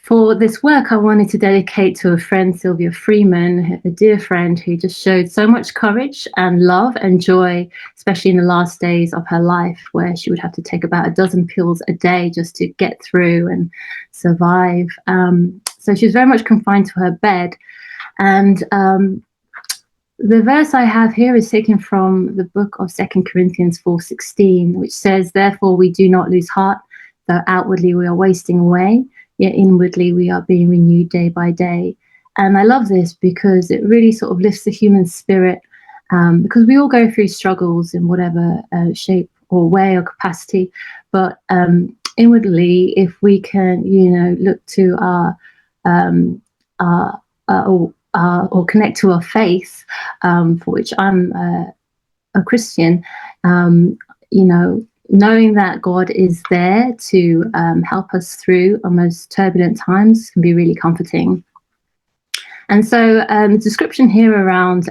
for this work I wanted to dedicate to a friend, Sylvia Freeman, a dear friend who just showed so much courage and love and joy, especially in the last days of her life, where she would have to take about 12 pills a day just to get through and survive. So she was very much confined to her bed. And the verse I have here is taken from the book of 2 Corinthians 4:16, which says, "Therefore we do not lose heart, though outwardly we are wasting away, yet inwardly we are being renewed day by day." And I love this because it really sort of lifts the human spirit, because we all go through struggles in whatever shape or way or capacity. But inwardly, if we can, look to or connect to our faith, for which I'm a Christian, knowing that God is there to help us through our most turbulent times can be really comforting. And so the description here around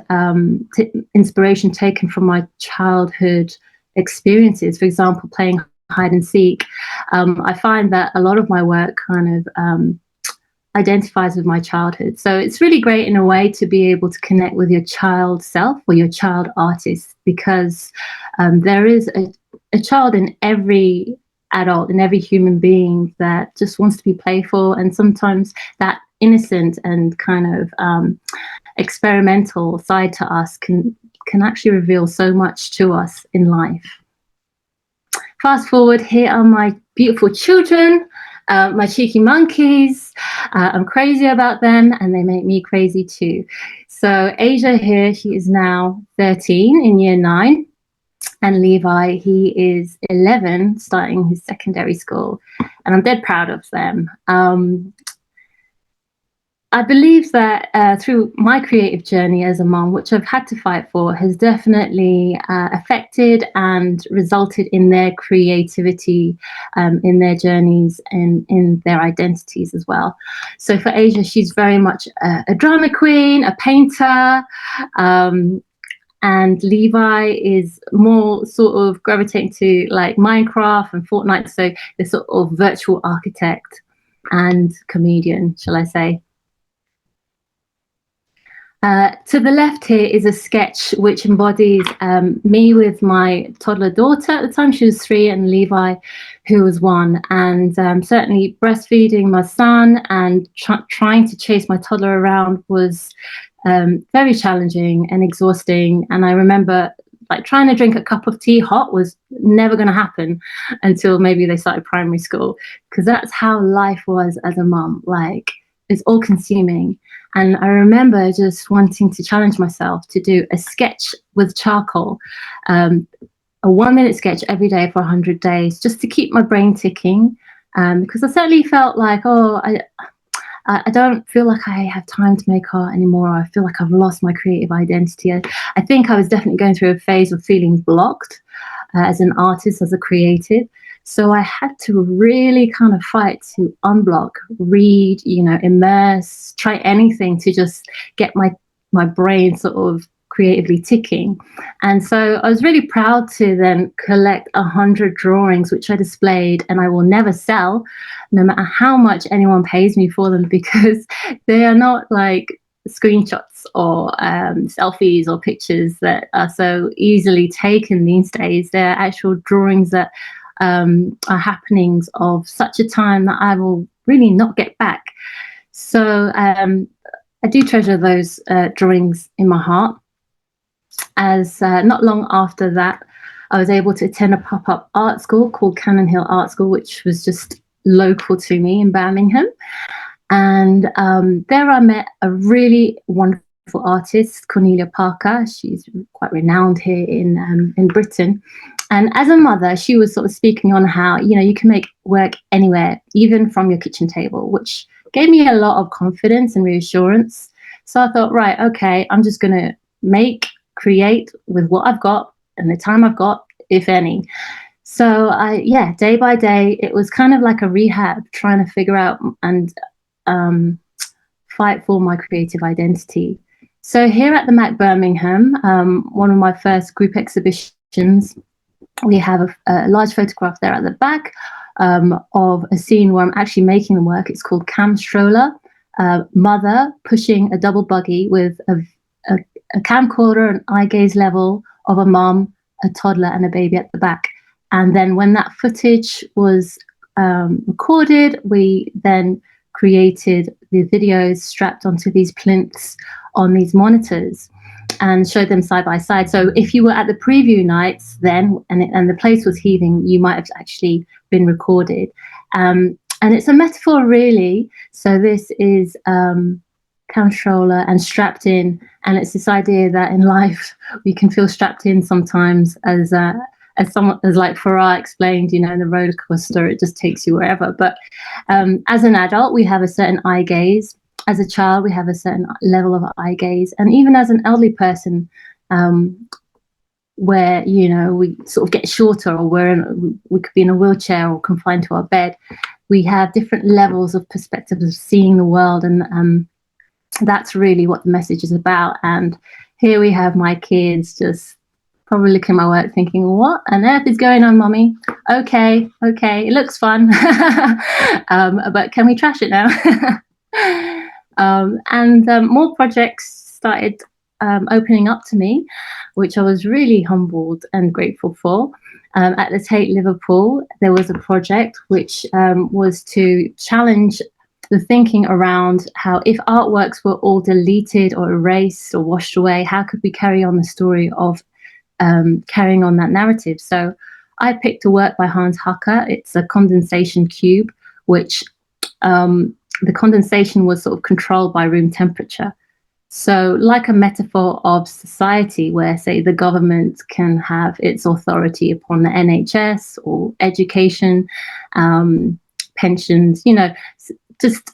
inspiration taken from my childhood experiences, for example, playing hide and seek, I find that a lot of my work kind of identifies with my childhood. So it's really great in a way to be able to connect with your child self or your child artist, because there is a child in every adult, in every human being that just wants to be playful, and sometimes that innocent and kind of experimental side to us can actually reveal so much to us in life. Fast forward, here are my beautiful children, my cheeky monkeys. I'm crazy about them and they make me crazy too. So Asia here, she is now 13 in year 9. And Levi, he is 11, starting his secondary school. And I'm dead proud of them. I believe that through my creative journey as a mom, which I've had to fight for, has definitely affected and resulted in their creativity, in their journeys and in their identities as well. So for Asia, she's very much a drama queen, a painter, and Levi is more sort of gravitating to like Minecraft and Fortnite, so the sort of virtual architect and comedian, shall I say. To the left here is a sketch which embodies me with my toddler daughter. At the time she was 3, and Levi, who was 1, and certainly breastfeeding my son and trying to chase my toddler around was very challenging and exhausting. And I remember like trying to drink a cup of tea hot was never going to happen until maybe they started primary school, because that's how life was as a mum. Like, it's all consuming. And I remember just wanting to challenge myself to do a sketch with charcoal, a 1-minute sketch every day for 100 days, just to keep my brain ticking. Because I certainly felt like, I don't feel like I have time to make art anymore. I feel like I've lost my creative identity. I think I was definitely going through a phase of feeling blocked as an artist, as a creative. So I had to really kind of fight to unblock, read, immerse, try anything to just get my brain sort of creatively ticking. And so I was really proud to then collect 100 drawings, which I displayed, and I will never sell, no matter how much anyone pays me for them, because they are not like screenshots or selfies or pictures that are so easily taken these days. They're actual drawings that are happenings of such a time that I will really not get back. So I do treasure those drawings in my heart. As not long after that, I was able to attend a pop-up art school called Cannon Hill Art School, which was just local to me in Birmingham. And there I met a really wonderful artist, Cornelia Parker. She's quite renowned here in Britain. And as a mother, she was sort of speaking on how, you can make work anywhere, even from your kitchen table, which gave me a lot of confidence and reassurance. So I thought, right, okay, I'm just going to create with what I've got and the time I've got, if any. So day by day, it was kind of like a rehab, trying to figure out and fight for my creative identity. So here at the Mac Birmingham, one of my first group exhibitions, we have a large photograph there at the back of a scene where I'm actually making the work. It's called Cam Stroller, mother pushing a double buggy with a camcorder, an eye gaze level of a mom, a toddler and a baby at the back. And then when that footage was recorded, we then created the videos strapped onto these plinths on these monitors and showed them side by side. So if you were at the preview nights then and the place was heaving, you might have actually been recorded. And it's a metaphor, really. So this is controller and strapped in, and it's this idea that in life we can feel strapped in sometimes, as like Farah explained, you know, in the roller coaster, it just takes you wherever. But as an adult, we have a certain eye gaze. As a child, we have a certain level of eye gaze. And even as an elderly person, where, you know, we sort of get shorter, or we could be in a wheelchair or confined to our bed, we have different levels of perspective of seeing the world. And that's really what the message is about. And here we have my kids just probably looking at my work thinking, what on earth is going on, Mummy? Okay, it looks fun. But can we trash it now? And more projects started opening up to me, which I was really humbled and grateful for. At the Tate Liverpool, there was a project which was to challenge the thinking around how, if artworks were all deleted or erased or washed away, how could we carry on the story of carrying on that narrative? So I picked a work by Hans Hacker. It's a condensation cube, which the condensation was sort of controlled by room temperature. So like a metaphor of society where, say, the government can have its authority upon the NHS or education, pensions, you know, just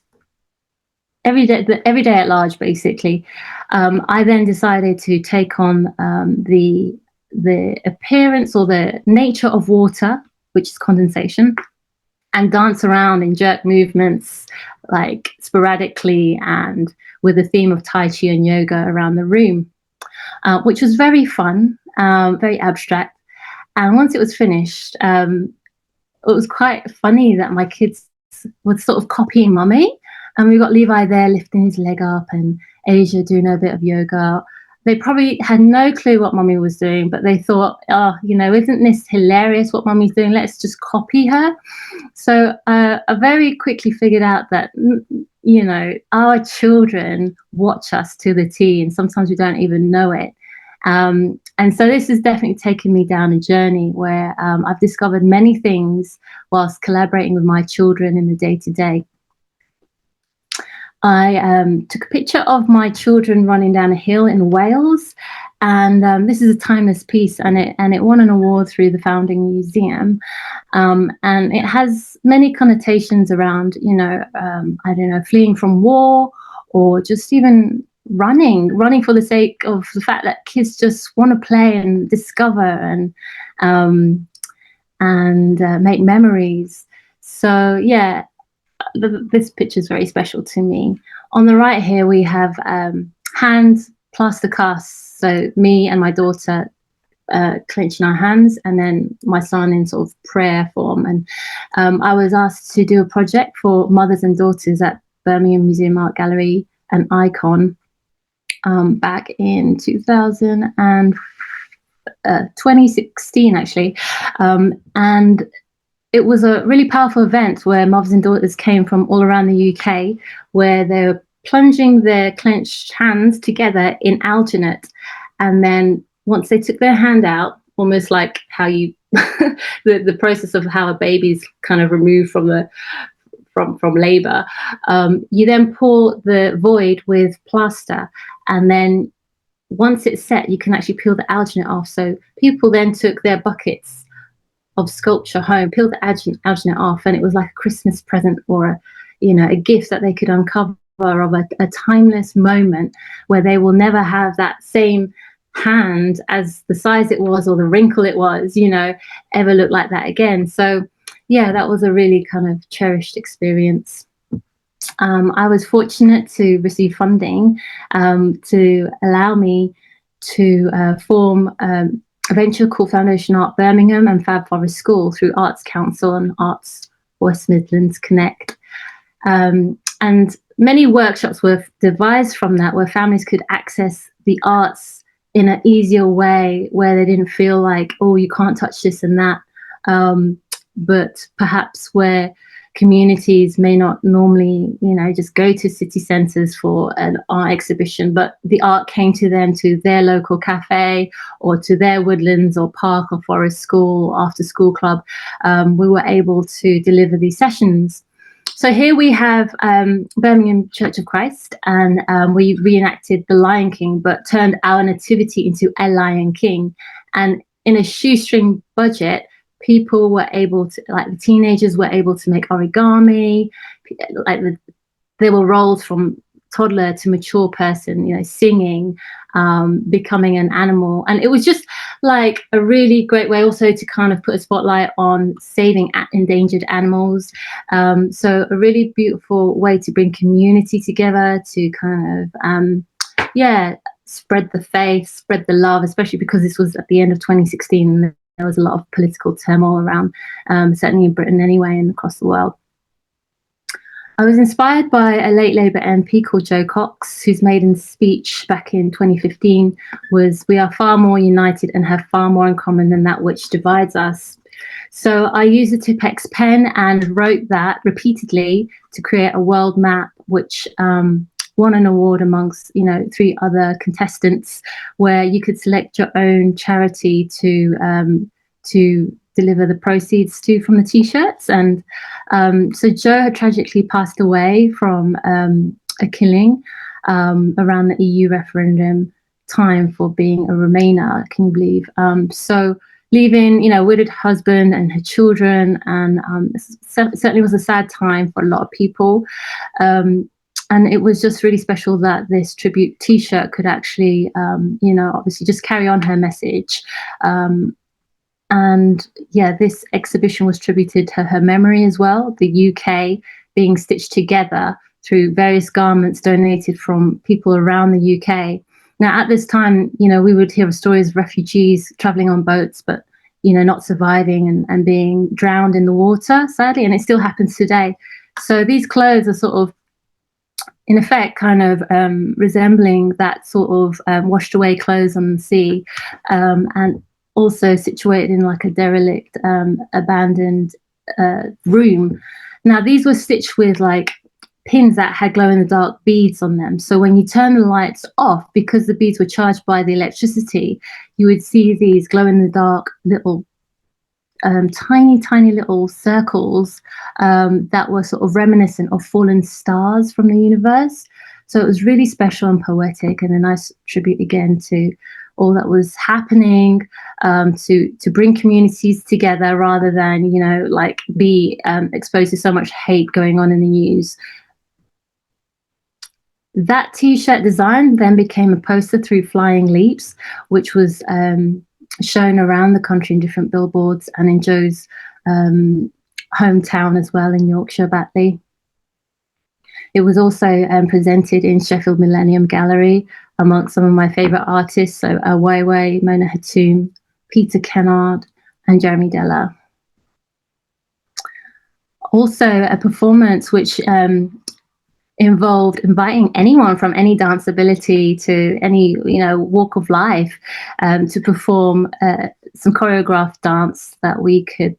every day at large, basically. I then decided to take on the appearance or the nature of water, which is condensation, and dance around in jerk movements, like sporadically, and with a theme of Tai Chi and yoga around the room, which was very fun, very abstract. And once it was finished, it was quite funny that my kids were sort of copying Mummy. And we got Levi there lifting his leg up and Asia doing a bit of yoga. They probably had no clue what Mummy was doing, but they thought, oh, you know, isn't this hilarious what Mummy's doing? Let's just copy her. So I very quickly figured out that, you know, our children watch us to the T, and sometimes we don't even know it. And so this has definitely taken me down a journey where I've discovered many things whilst collaborating with my children in the day-to-day. I took a picture of my children running down a hill in Wales, and this is a timeless piece, and it won an award through the Founding Museum, and it has many connotations around, you know, I don't know, fleeing from war, or just even running for the sake of the fact that kids just want to play and discover and make memories. So yeah. This picture is very special to me. On the right here, we have hand plaster casts. So me and my daughter clenching our hands, and then my son in sort of prayer form. And I was asked to do a project for mothers and daughters at Birmingham Museum Art Gallery and Icon back in 2016, actually. And it was a really powerful event where mothers and daughters came from all around the UK, where they were plunging their clenched hands together in alginate. And then once they took their hand out, almost like how you, the process of how a baby's kind of removed from labor, you then pull the void with plaster. And then once it's set, you can actually peel the alginate off. So people then took their buckets of sculpture home, peeled the alginate off, and it was like a Christmas present or a gift that they could uncover of a timeless moment where they will never have that same hand as the size it was or the wrinkle it was, ever look like that again. So yeah, that was a really kind of cherished experience. I was fortunate to receive funding to allow me to form a venture called Foundation Art Birmingham and Fab Forest School through Arts Council and Arts West Midlands Connect. And many workshops were devised from that, where families could access the arts in an easier way, where they didn't feel like, oh, you can't touch this and that, but perhaps where communities may not normally, just go to city centres for an art exhibition, but the art came to them, to their local cafe or to their woodlands or park or forest school or after school club. We were able to deliver these sessions. So here we have Birmingham Church of Christ, and we reenacted The Lion King, but turned our nativity into a Lion King. And in a shoestring budget, people were able to, like the teenagers were able to make origami, there were roles from toddler to mature person, singing, becoming an animal. And it was just like a really great way also to kind of put a spotlight on saving endangered animals. So a really beautiful way to bring community together, to kind of, spread the faith, spread the love, especially because this was at the end of 2016 and there was a lot of political turmoil around, certainly in Britain anyway, and across the world. I was inspired by a late Labour MP called Jo Cox, whose maiden speech back in 2015 was, "We are far more united and have far more in common than that which divides us." So I used a Tipex pen and wrote that repeatedly to create a world map, which won an award amongst 3 other contestants, where you could select your own charity to deliver the proceeds to from the t-shirts. And so Jo had tragically passed away from a killing around the EU referendum time for being a Remainer, can you believe? So leaving, widowed husband and her children, and certainly was a sad time for a lot of people. And it was just really special that this tribute T-shirt could actually, obviously just carry on her message. And yeah, this exhibition was tributed to her memory as well, the UK being stitched together through various garments donated from people around the UK. Now, at this time, we would hear of stories of refugees traveling on boats, but, not surviving and being drowned in the water, sadly, and it still happens today. So these clothes are sort of, in effect, kind of resembling that sort of washed away clothes on the sea, and also situated in like a derelict, abandoned room. Now, these were stitched with like pins that had glow-in-the-dark beads on them. So when you turn the lights off, because the beads were charged by the electricity, you would see these glow-in-the-dark little tiny little circles that were sort of reminiscent of fallen stars from the universe. So it was really special and poetic, and a nice tribute again to all that was happening, to bring communities together rather than be exposed to so much hate going on in the news. That t-shirt design then became a poster through Flying Leaps, which was shown around the country in different billboards, and in Jo's hometown as well, in Yorkshire, Batley. It was also presented in Sheffield Millennium Gallery amongst some of my favourite artists, so Weiwei, Mona Hatoum, Peter Kennard and Jeremy Deller. Also a performance which involved inviting anyone from any dance ability to any walk of life to perform some choreographed dance that we could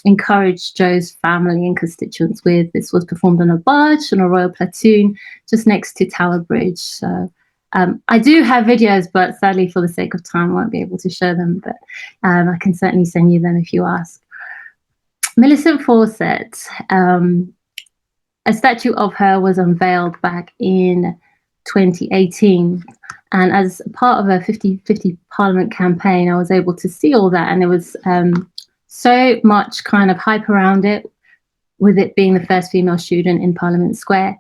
encourage Jo's family and constituents with. This was performed on a barge on a royal platoon just next to Tower Bridge. So I do have videos, but sadly for the sake of time I won't be able to show them, but I can certainly send you them if you ask. Millicent Fawcett, a statue of her was unveiled back in 2018, and as part of a 50-50 Parliament campaign I was able to see all that, and there was so much kind of hype around it, with it being the first female student in Parliament Square.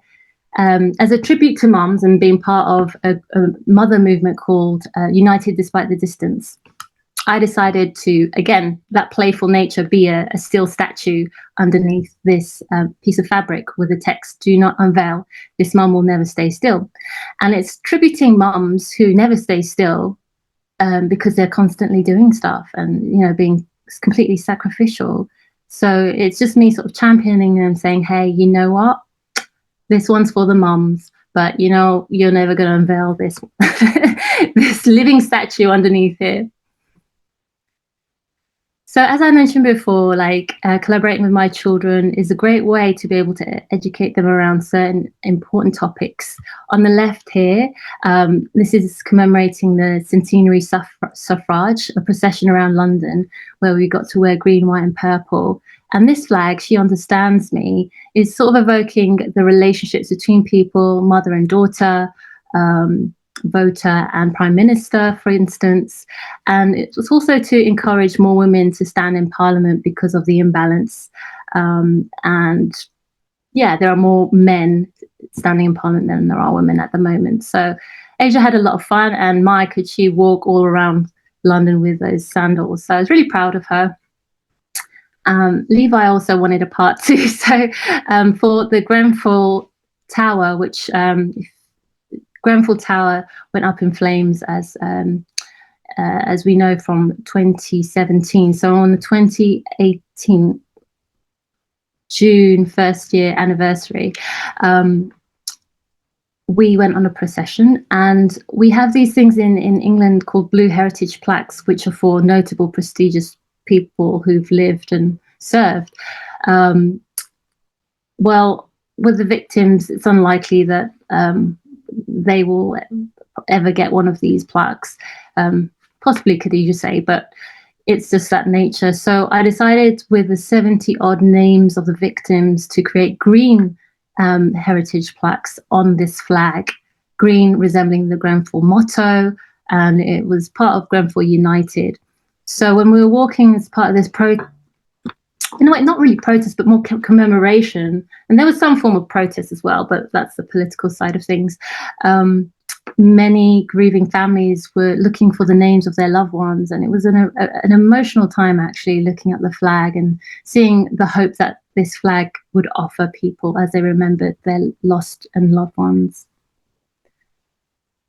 As a tribute to mums and being part of a mother movement called United Despite the Distance, I decided to, again, that playful nature, be a still statue underneath this piece of fabric with the text, "Do not unveil, this mum will never stay still." And it's tributing mums who never stay still because they're constantly doing stuff and, you know, being completely sacrificial. So it's just me sort of championing them, saying, hey, you know what? This one's for the mums, but, you know, you're never going to unveil this, this living statue underneath it. So as I mentioned before, like collaborating with my children is a great way to be able to educate them around certain important topics. On the left here, this is commemorating the centenary suffrage, a procession around London where we got to wear green, white and purple. And this flag, She Understands Me, is sort of evoking the relationships between people, mother and daughter, voter and prime minister, for instance. And it was also to encourage more women to stand in parliament because of the imbalance. And yeah, there are more men standing in parliament than there are women at the moment. So Asia had a lot of fun, and my, could she walk all around London with those sandals. So I was really proud of her. Levi also wanted a part 2. So for the Grenfell Tower, which Grenfell Tower went up in flames as we know from 2017. So on the 2018 June 1st year anniversary, we went on a procession, and we have these things in England called Blue Heritage plaques, which are for notable, prestigious people who've lived and served. Well, with the victims, it's unlikely that they will ever get one of these plaques. Possibly Khadija say, but it's just that nature. So I decided with the 70 odd names of the victims to create green heritage plaques on this flag, green resembling the Grenfell motto, and it was part of Grenfell United. So when we were walking as part of this not really protest, but more commemoration, and there was some form of protest as well, but that's the political side of things. Many grieving families were looking for the names of their loved ones, and it was an emotional time, actually, looking at the flag and seeing the hope that this flag would offer people as they remembered their lost and loved ones.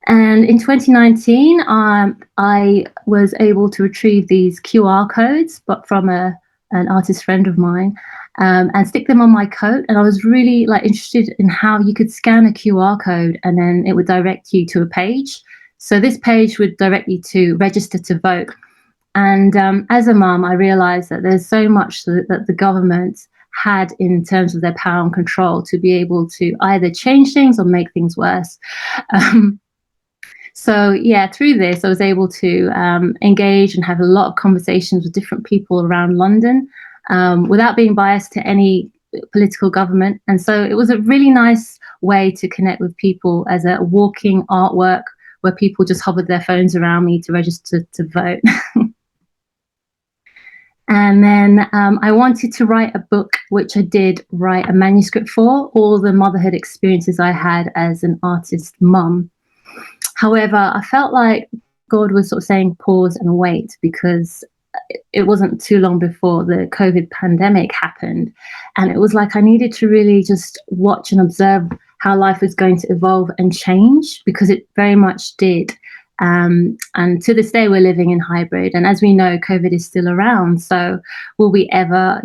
And in 2019, I was able to retrieve these QR codes, but from an artist friend of mine, and stick them on my coat. And I was really interested in how you could scan a QR code and then it would direct you to a page. So this page would direct you to register to vote. And as a mum, I realized that there's so much that the government had in terms of their power and control to be able to either change things or make things worse. So yeah, through this, I was able to engage and have a lot of conversations with different people around London without being biased to any political government. And so it was a really nice way to connect with people as a walking artwork where people just hovered their phones around me to register to vote. And then I wanted to write a book, which I did write a manuscript for, all the motherhood experiences I had as an artist mum. However, I felt like God was sort of saying pause and wait, because it wasn't too long before the COVID pandemic happened. And it was like I needed to really just watch and observe how life was going to evolve and change, because it very much did. And to this day, we're living in hybrid. And as we know, COVID is still around. So will we ever,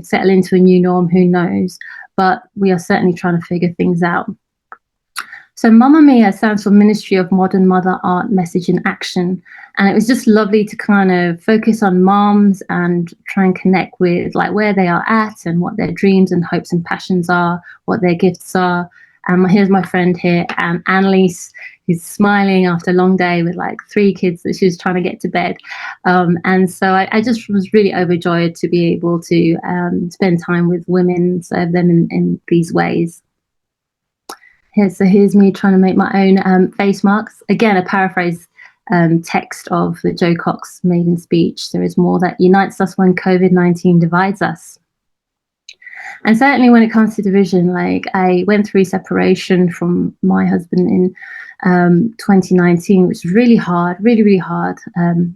settle into a new norm? Who knows? But we are certainly trying to figure things out. So Mamma Mia stands for Ministry of Modern Mother Art, Message and Action. And it was just lovely to kind of focus on moms and try and connect with where they are at and what their dreams and hopes and passions are, what their gifts are. Here's my friend here, Annalise, who's smiling after a long day with 3 kids that she was trying to get to bed. And so I just was really overjoyed to be able to spend time with women, serve them in these ways. Here's me trying to make my own face marks. Again, a paraphrase text of the Jo Cox maiden speech. There is more that unites us when COVID-19 divides us. And certainly when it comes to division, like I went through separation from my husband in 2019, which was really hard, really, really hard.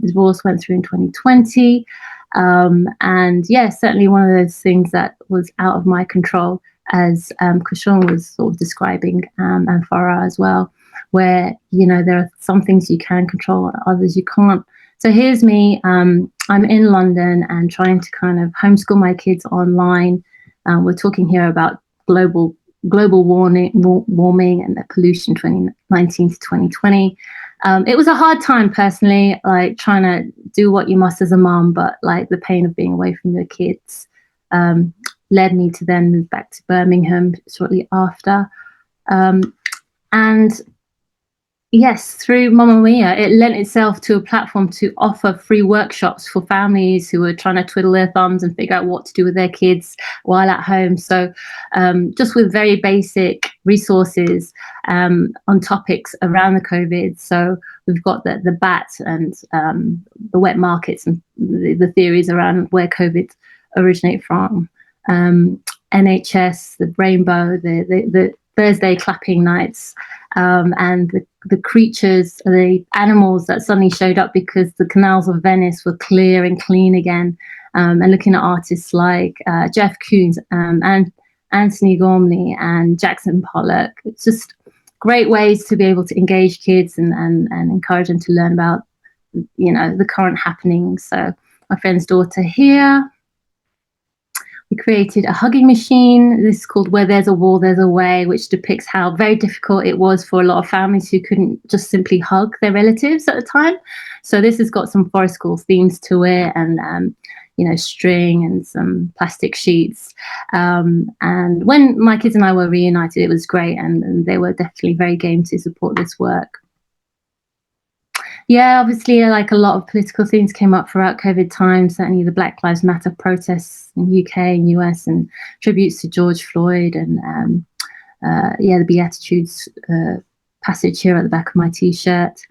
Divorce went through in 2020. And yeah, certainly one of those things that was out of my control, as Kaushal was sort of describing, and Farah as well, where, you know, there are some things you can control, others you can't. So here's me, I'm in London and trying to kind of homeschool my kids online. We're talking here about global warming and the pollution 2019 to 2020. It was a hard time personally, like trying to do what you must as a mom, but like the pain of being away from your kids led me to then move back to Birmingham shortly after. And yes, through Mamma Mia, it lent itself to a platform to offer free workshops for families who were trying to twiddle their thumbs and figure out what to do with their kids while at home. So just with very basic resources on topics around the COVID. So we've got the bat and the wet markets and the theories around where COVID originate from. NHS, the rainbow, the Thursday clapping nights, and the creatures, the animals that suddenly showed up because the canals of Venice were clear and clean again, and looking at artists like Jeff Koons and Anthony Gormley and Jackson Pollock. It's just great ways to be able to engage kids and encourage them to learn about, you know, the current happenings. So my friend's daughter here, we created a hugging machine. This is called Where There's a Wall, There's a Way, which depicts how very difficult it was for a lot of families who couldn't just simply hug their relatives at the time. So this has got some forest school themes to it, and you know, string and some plastic sheets. And when my kids and I were reunited, it was great, and they were definitely very game to support this work. Yeah, obviously, like a lot of political themes came up throughout COVID times, certainly the Black Lives Matter protests in UK and US, and tributes to George Floyd, and yeah, the Beatitudes passage here at the back of my T-shirt.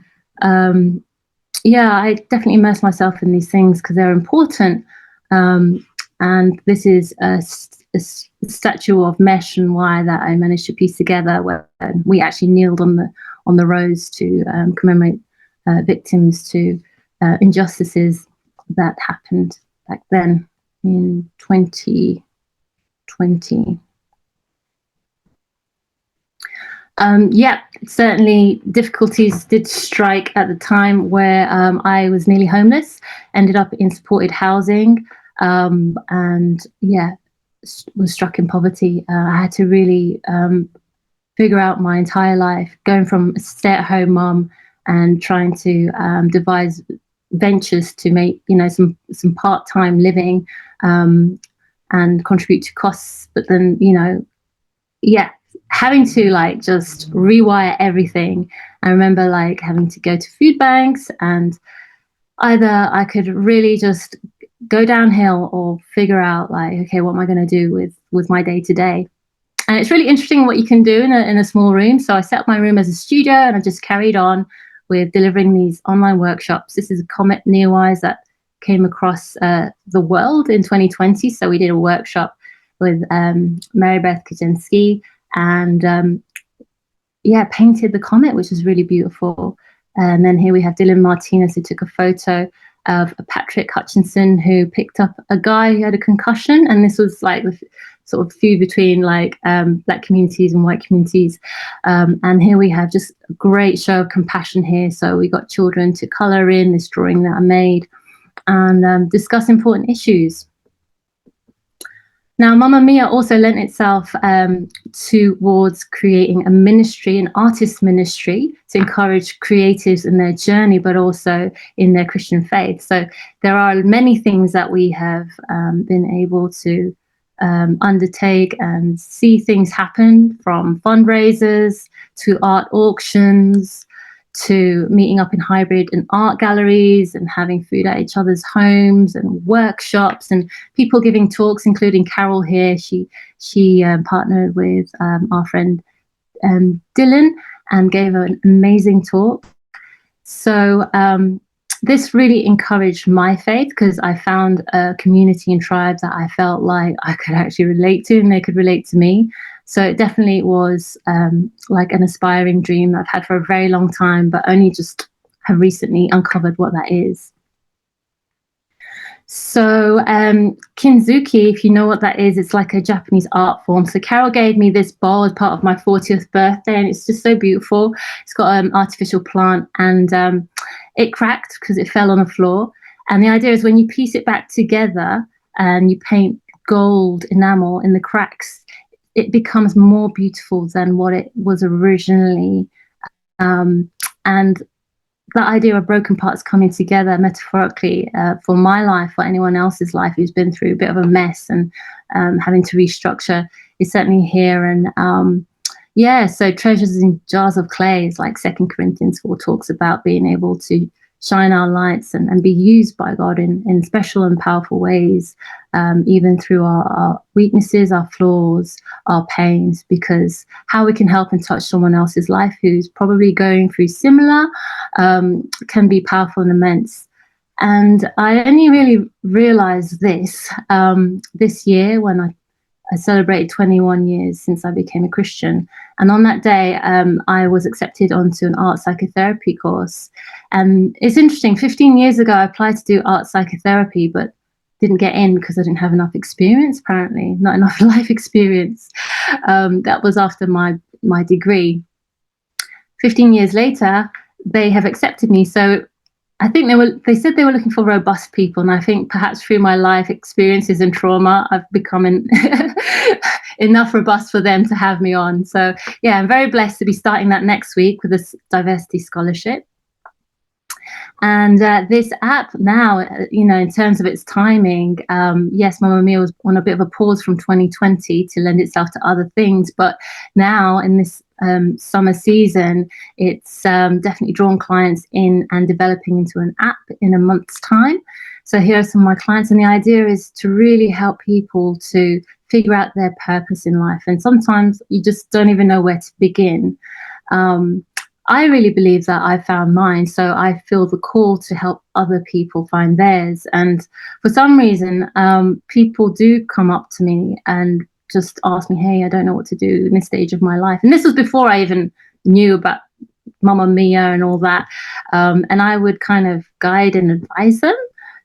Yeah, I definitely immerse myself in these things because they're important. And this is a statue of mesh and wire that I managed to piece together, where we actually kneeled on the rows to commemorate victims to injustices that happened back then in 2020. Yeah, certainly difficulties did strike at the time where I was nearly homeless, ended up in supported housing, and yeah, was struck in poverty. I had to really figure out my entire life, going from a stay-at-home mom and trying to devise ventures to make, you know, some part-time living and contribute to costs. But then, you know, yeah, having to like just rewire everything. I remember like having to go to food banks, and either I could really just go downhill or figure out like, okay, what am I going to do with my day to day? And it's really interesting what you can do in a small room. So I set up my room as a studio, and I just carried on with delivering these online workshops. This is a comet Neowise that came across the world in 2020. So we did a workshop with Mary Beth Kaczynski, and yeah, painted the comet, which was really beautiful. And then here we have Dylan Martinez, who took a photo of Patrick Hutchinson, who picked up a guy who had a concussion. And this was like the sort of feud between like Black communities and white communities. And here we have just a great show of compassion here. So we got children to color in this drawing that I made and discuss important issues. Now, Mamma Mia also lent itself towards creating a ministry, an artist ministry, to encourage creatives in their journey, but also in their Christian faith. So there are many things that we have been able to undertake and see things happen, from fundraisers to art auctions, to meeting up in hybrid and art galleries and having food at each other's homes, and workshops and people giving talks, including Carol here. She partnered with our friend Dylan and gave an amazing talk. So this really encouraged my faith, because I found a community and tribe that I felt like I could actually relate to, and they could relate to me. So it definitely was like an aspiring dream I've had for a very long time, but only just have recently uncovered what that is. So Kinzuki, if you know what that is, it's like a Japanese art form. So Carol gave me this bowl as part of my 40th birthday, and it's just so beautiful. It's got an artificial plant, and it cracked because it fell on the floor. And the idea is when you piece it back together and you paint gold enamel in the cracks, it becomes more beautiful than what it was originally. And the idea of broken parts coming together metaphorically for my life, for anyone else's life who's been through a bit of a mess and having to restructure, is certainly here. And so treasures in jars of clay is like 2 Corinthians 4 talks about, being able to shine our lights and be used by God in special and powerful ways, even through our weaknesses, our flaws, our pains, because how we can help and touch someone else's life who's probably going through similar can be powerful and immense. And I only really realized this this year when I celebrated 21 years since I became a Christian. And on that day, I was accepted onto an art psychotherapy course. And it's interesting, 15 years ago, I applied to do art psychotherapy, but didn't get in because I didn't have enough experience, apparently, not enough life experience. That was after my degree. 15 years later, they have accepted me. So I think they said they were looking for robust people. And I think perhaps through my life experiences and trauma, I've become enough robust for them to have me on. So yeah, I'm very blessed to be starting that next week with this diversity scholarship. And this app now, in terms of its timing, yes, Mamma Mia was on a bit of a pause from 2020 to lend itself to other things. But now in this summer season, it's definitely drawn clients in and developing into an app in a month's time. So here are some of my clients, and the idea is to really help people to figure out their purpose in life. And sometimes you just don't even know where to begin. I really believe that I found mine, so I feel the call to help other people find theirs. And for some reason, people do come up to me and just ask me, hey, I don't know what to do in this stage of my life. And this was before I even knew about Mamma Mia and all that. And I would kind of guide and advise them.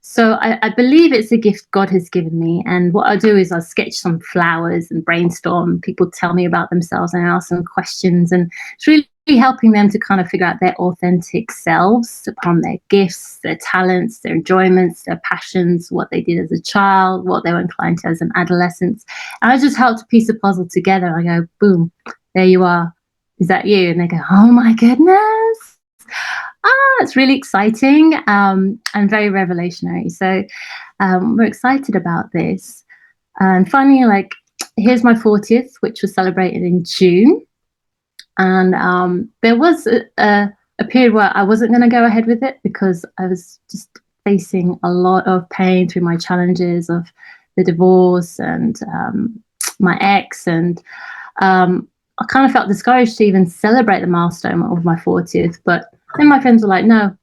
So I believe it's a gift God has given me. And what I do is I sketch some flowers and brainstorm. People tell me about themselves and I ask them questions. And it's really helping them to kind of figure out their authentic selves upon their gifts, their talents, their enjoyments, their passions, what they did as a child, what they were inclined to as an adolescent. And I just help to piece the puzzle together. I go, boom, there you are. Is that you? And they go, oh my goodness. It's really exciting and very revelationary. So we're excited about this. And finally, here's my 40th, which was celebrated in June. And there was a period where I wasn't going to go ahead with it because I was just facing a lot of pain through my challenges of the divorce and my ex. And I kind of felt discouraged to even celebrate the milestone of my 40th. But then my friends were like, no,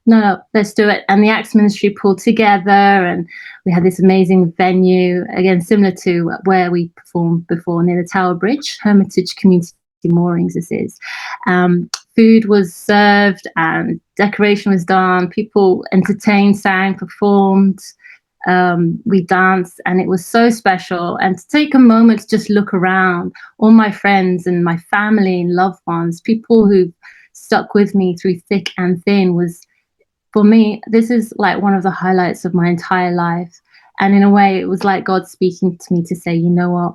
let's do it. And the Acts Ministry pulled together and we had this amazing venue, again, similar to where we performed before near the Tower Bridge, Hermitage Community Moorings this is. Food was served and decoration was done. People entertained, sang, performed. We danced and it was so special. And to take a moment to just look around, all my friends and my family and loved ones, people who've stuck with me through thick and thin, was, for me, this is like one of the highlights of my entire life. And in a way, it was like God speaking to me to say, you know what,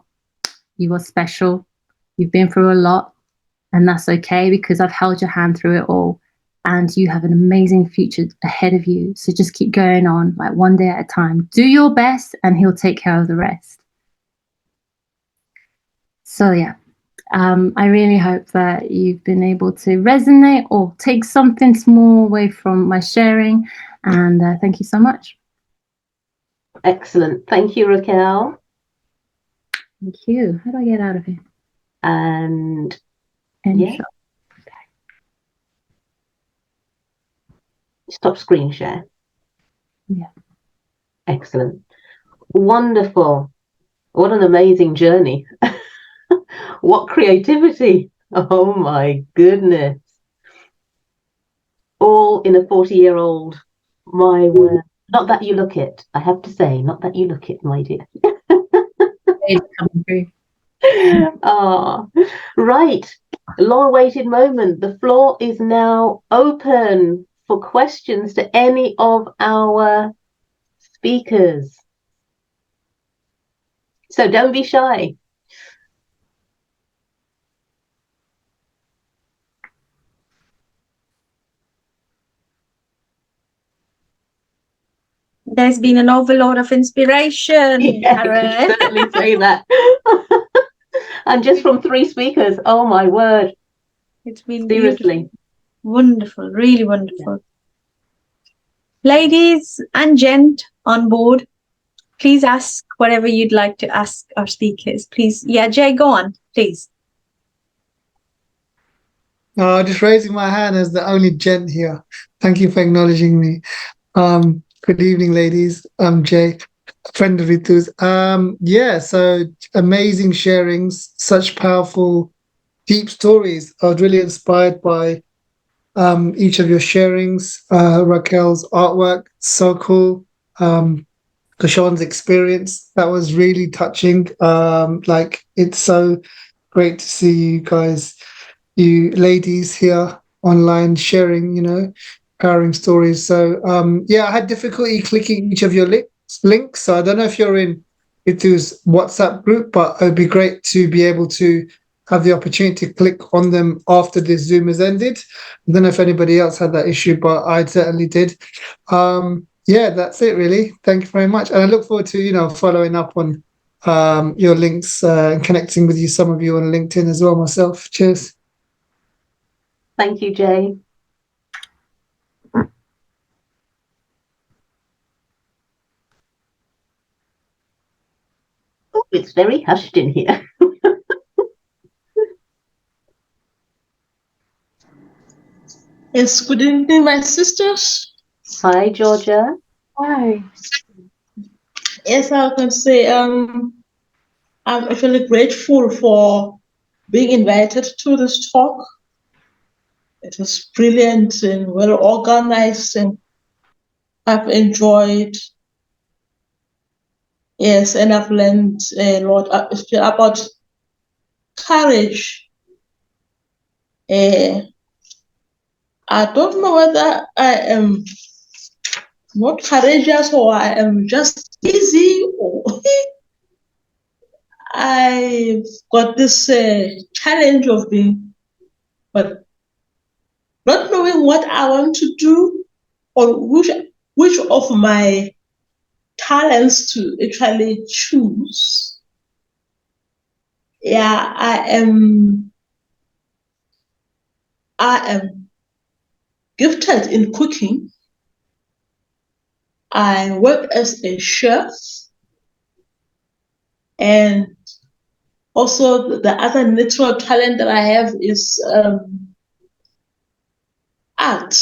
you are special. You've been through a lot and that's okay because I've held your hand through it all. And you have an amazing future ahead of you. So just keep going on, like one day at a time. Do your best and he'll take care of the rest. So yeah, I really hope that you've been able to resonate or take something small away from my sharing. And thank you so much. Excellent. Thank you, Raquel. Thank you. How do I get out of here? And yeah. Stop screen share. Yeah. Excellent. Wonderful. What an amazing journey. What creativity. Oh my goodness. All in a 40-year-old. My word. Not that you look it, I have to say, not that you look it, my dear. It's coming through. Ah, right. Long-awaited moment. The floor is now open for questions to any of our speakers. So don't be shy. There's been an overload of inspiration, Yeah, I can Karen. certainly say that. And just from 3 speakers, oh my word. It's been Seriously. beautiful. Wonderful, really wonderful. Ladies and gent on board, please ask whatever you'd like to ask our speakers. Please. Yeah, Jay, go on, please. Just raising my hand as the only gent here. Thank you for acknowledging me. Good evening, ladies. I'm Jay, a friend of Ritu's. Yeah, so amazing sharings, such powerful, deep stories. I was really inspired by each of your sharings. Raquel's artwork, so cool. Kashan's experience, that was really touching. Like, it's so great to see you guys, you ladies here online sharing, empowering stories. So yeah, I had difficulty clicking each of your links. So I don't know if you're in Itu's WhatsApp group, but it'd be great to be able to have the opportunity to click on them after this Zoom has ended. I don't know if anybody else had that issue, but I certainly did. Yeah, that's it really. Thank you very much. And I look forward to, following up on your links and connecting with you, some of you on LinkedIn as well myself. Cheers. Thank you, Jay. Oh, it's very hushed in here. Yes, good evening, my sisters. Hi, Georgia. Hi. Yes, I can say I'm actually grateful for being invited to this talk. It was brilliant and well organized, and I've enjoyed. Yes, and I've learned a lot about courage. I don't know whether I am not courageous or I am just easy or I've got this challenge of being, but not knowing what I want to do or which of my talents to actually choose. Yeah, I am gifted in cooking. I work as a chef, and also the other natural talent that I have is art.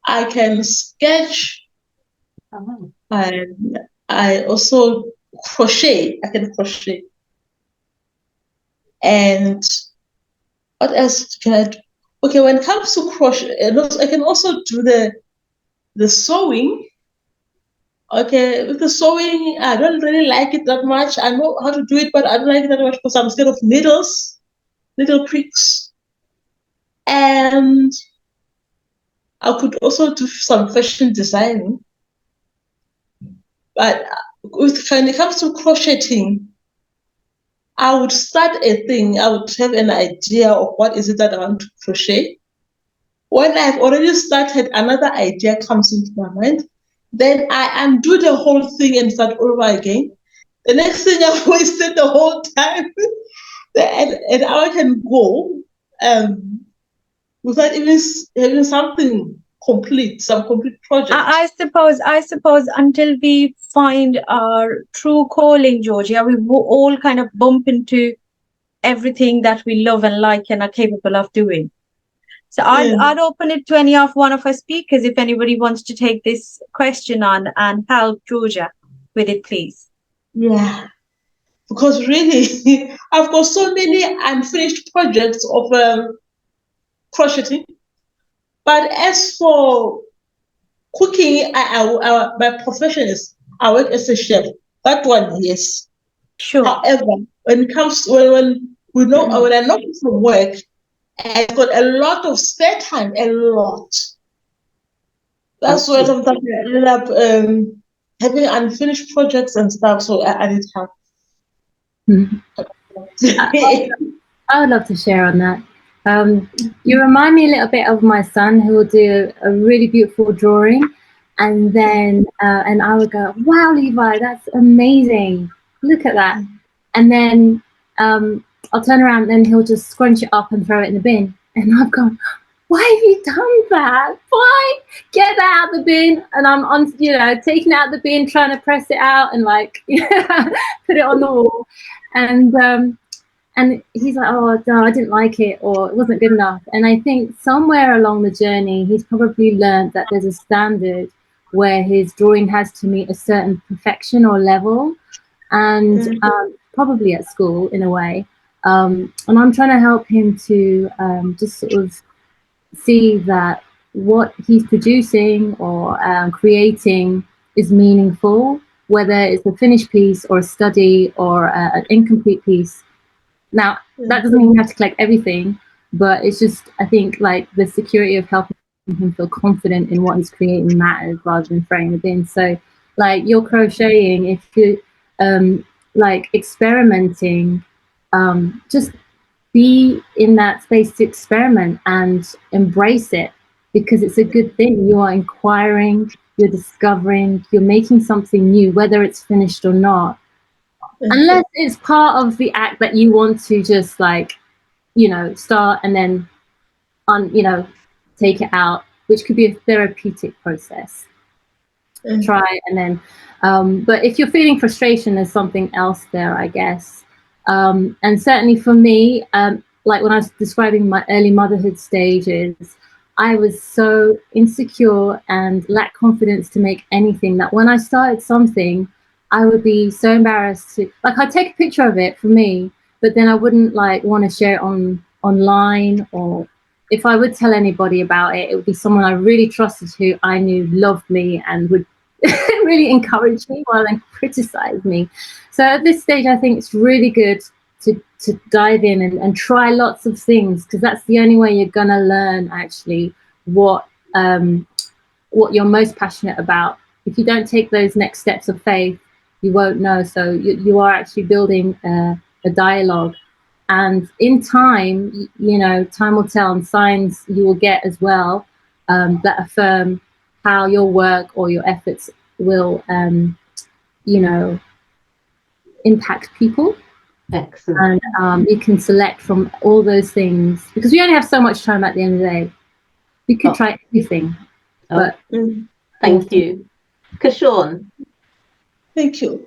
I can sketch. Oh. I also crochet. I can crochet. And what else can I do? Okay, when it comes to crochet, I can also do the sewing. Okay, with the sewing, I don't really like it that much. I know how to do it, but I don't like it that much because I'm scared of needles, needle pricks. And I could also do some fashion designing. But when it comes to crocheting, I would start a thing. I would have an idea of what is it that I want to crochet. When I've already started, another idea comes into my mind. Then I undo the whole thing and start over again. The next thing I've wasted the whole time. And I can go without even having something complete, some complete project. I suppose until we find our true calling, Georgia, we will all kind of bump into everything that we love and like and are capable of doing. So I'd open it to any of one of our speakers if anybody wants to take this question on and help Georgia with it, please. Yeah, because really, I've got so many unfinished projects of crocheting. But as for cooking, my profession is I work as a chef. That one, yes. Sure. However, when it comes when when I know from work, I've got a lot of spare time, a lot. That's why sometimes I ended up having unfinished projects and stuff. So I need help. I would love to share on that. You remind me a little bit of my son, who will do a really beautiful drawing, and then and I would go, "Wow, Levi, that's amazing! Look at that!" And then I'll turn around, and he'll just scrunch it up and throw it in the bin, and I've gone, "Why have you done that? Why? Get that out of the bin!" And I'm on, taking it out of the bin, trying to press it out and like put it on the wall, and he's like, "Oh no, I didn't like it, or it wasn't good enough." And I think somewhere along the journey, he's probably learned that there's a standard where his drawing has to meet a certain perfection or level, and probably at school in a way. And I'm trying to help him to just sort of see that what he's producing or creating is meaningful, whether it's a finished piece or a study or an incomplete piece. Now, that doesn't mean you have to collect everything, but it's just, I think, like the security of helping him feel confident in what he's creating matters rather than throwing it in. So, like, you're crocheting, if you like experimenting, just be in that space to experiment and embrace it, because it's a good thing. You are inquiring, you're discovering, you're making something new, whether it's finished or not. Unless it's part of the act that you want to just like, start and then take it out, which could be a therapeutic process. Try and then, but if you're feeling frustration, there's something else there, I guess. And certainly for me, like when I was describing my early motherhood stages, I was so insecure and lacked confidence to make anything that when I started something, I would be so embarrassed to, like, I'd take a picture of it for me, but then I wouldn't like want to share it online, or if I would tell anybody about it, it would be someone I really trusted who I knew loved me and would really encourage me rather than criticize me. So at this stage, I think it's really good to dive in and try lots of things, because that's the only way you're gonna learn actually what you're most passionate about. If you don't take those next steps of faith, you won't know. So you are actually building a dialogue, and in time, time will tell, and signs you will get as well that affirm how your work or your efforts will impact people. Excellent. And you can select from all those things, because we only have so much time at the end of the day. We could try everything. But thank you. Kashawn. Thank you.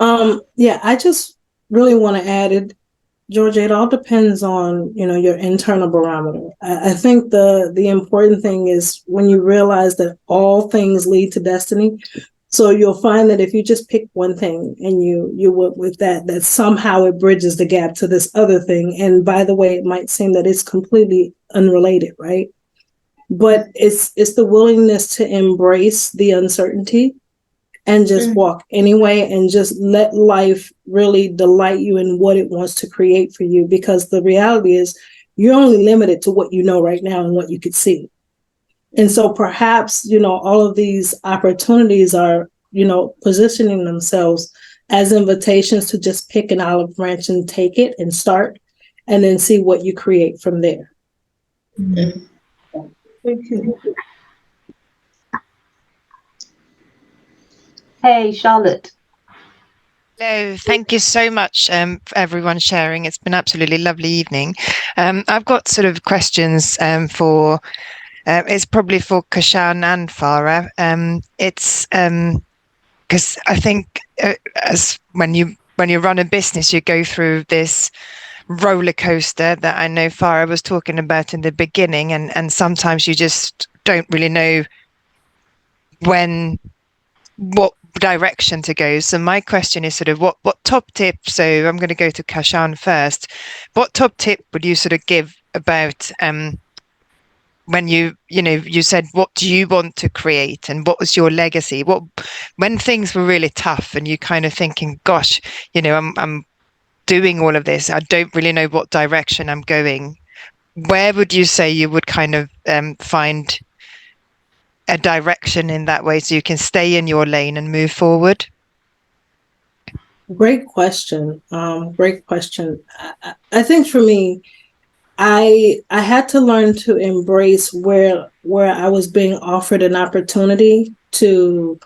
Yeah, I just really want to add it, Georgia, it all depends on, your internal barometer. I think the important thing is when you realize that all things lead to destiny. So you'll find that if you just pick one thing and you work with that somehow it bridges the gap to this other thing. And by the way, it might seem that it's completely unrelated, right? But it's the willingness to embrace the uncertainty and just walk anyway, and just let life really delight you in what it wants to create for you. Because the reality is you're only limited to what you know right now and what you could see. And so perhaps, all of these opportunities are, positioning themselves as invitations to just pick an olive branch and take it and start, and then see what you create from there. Thank you. Hey, Charlotte. Hello, thank you so much for everyone sharing. It's been absolutely lovely evening. I've got sort of questions for, it's probably for Kaushalya and Farah. It's because I think as when you run a business, you go through this roller coaster that I know Farah was talking about in the beginning, and sometimes you just don't really know what direction to go. So my question is sort of what top tip, so I'm going to go to Kaushalya first. What top tip would you sort of give about when you said, what do you want to create and what was your legacy? When things were really tough and you kind of thinking, gosh, I'm doing all of this, I don't really know what direction I'm going. Where would you say you would kind of find a direction in that way so you can stay in your lane and move forward? Great question. Great question. I think for me, I had to learn to embrace where I was being offered an opportunity to,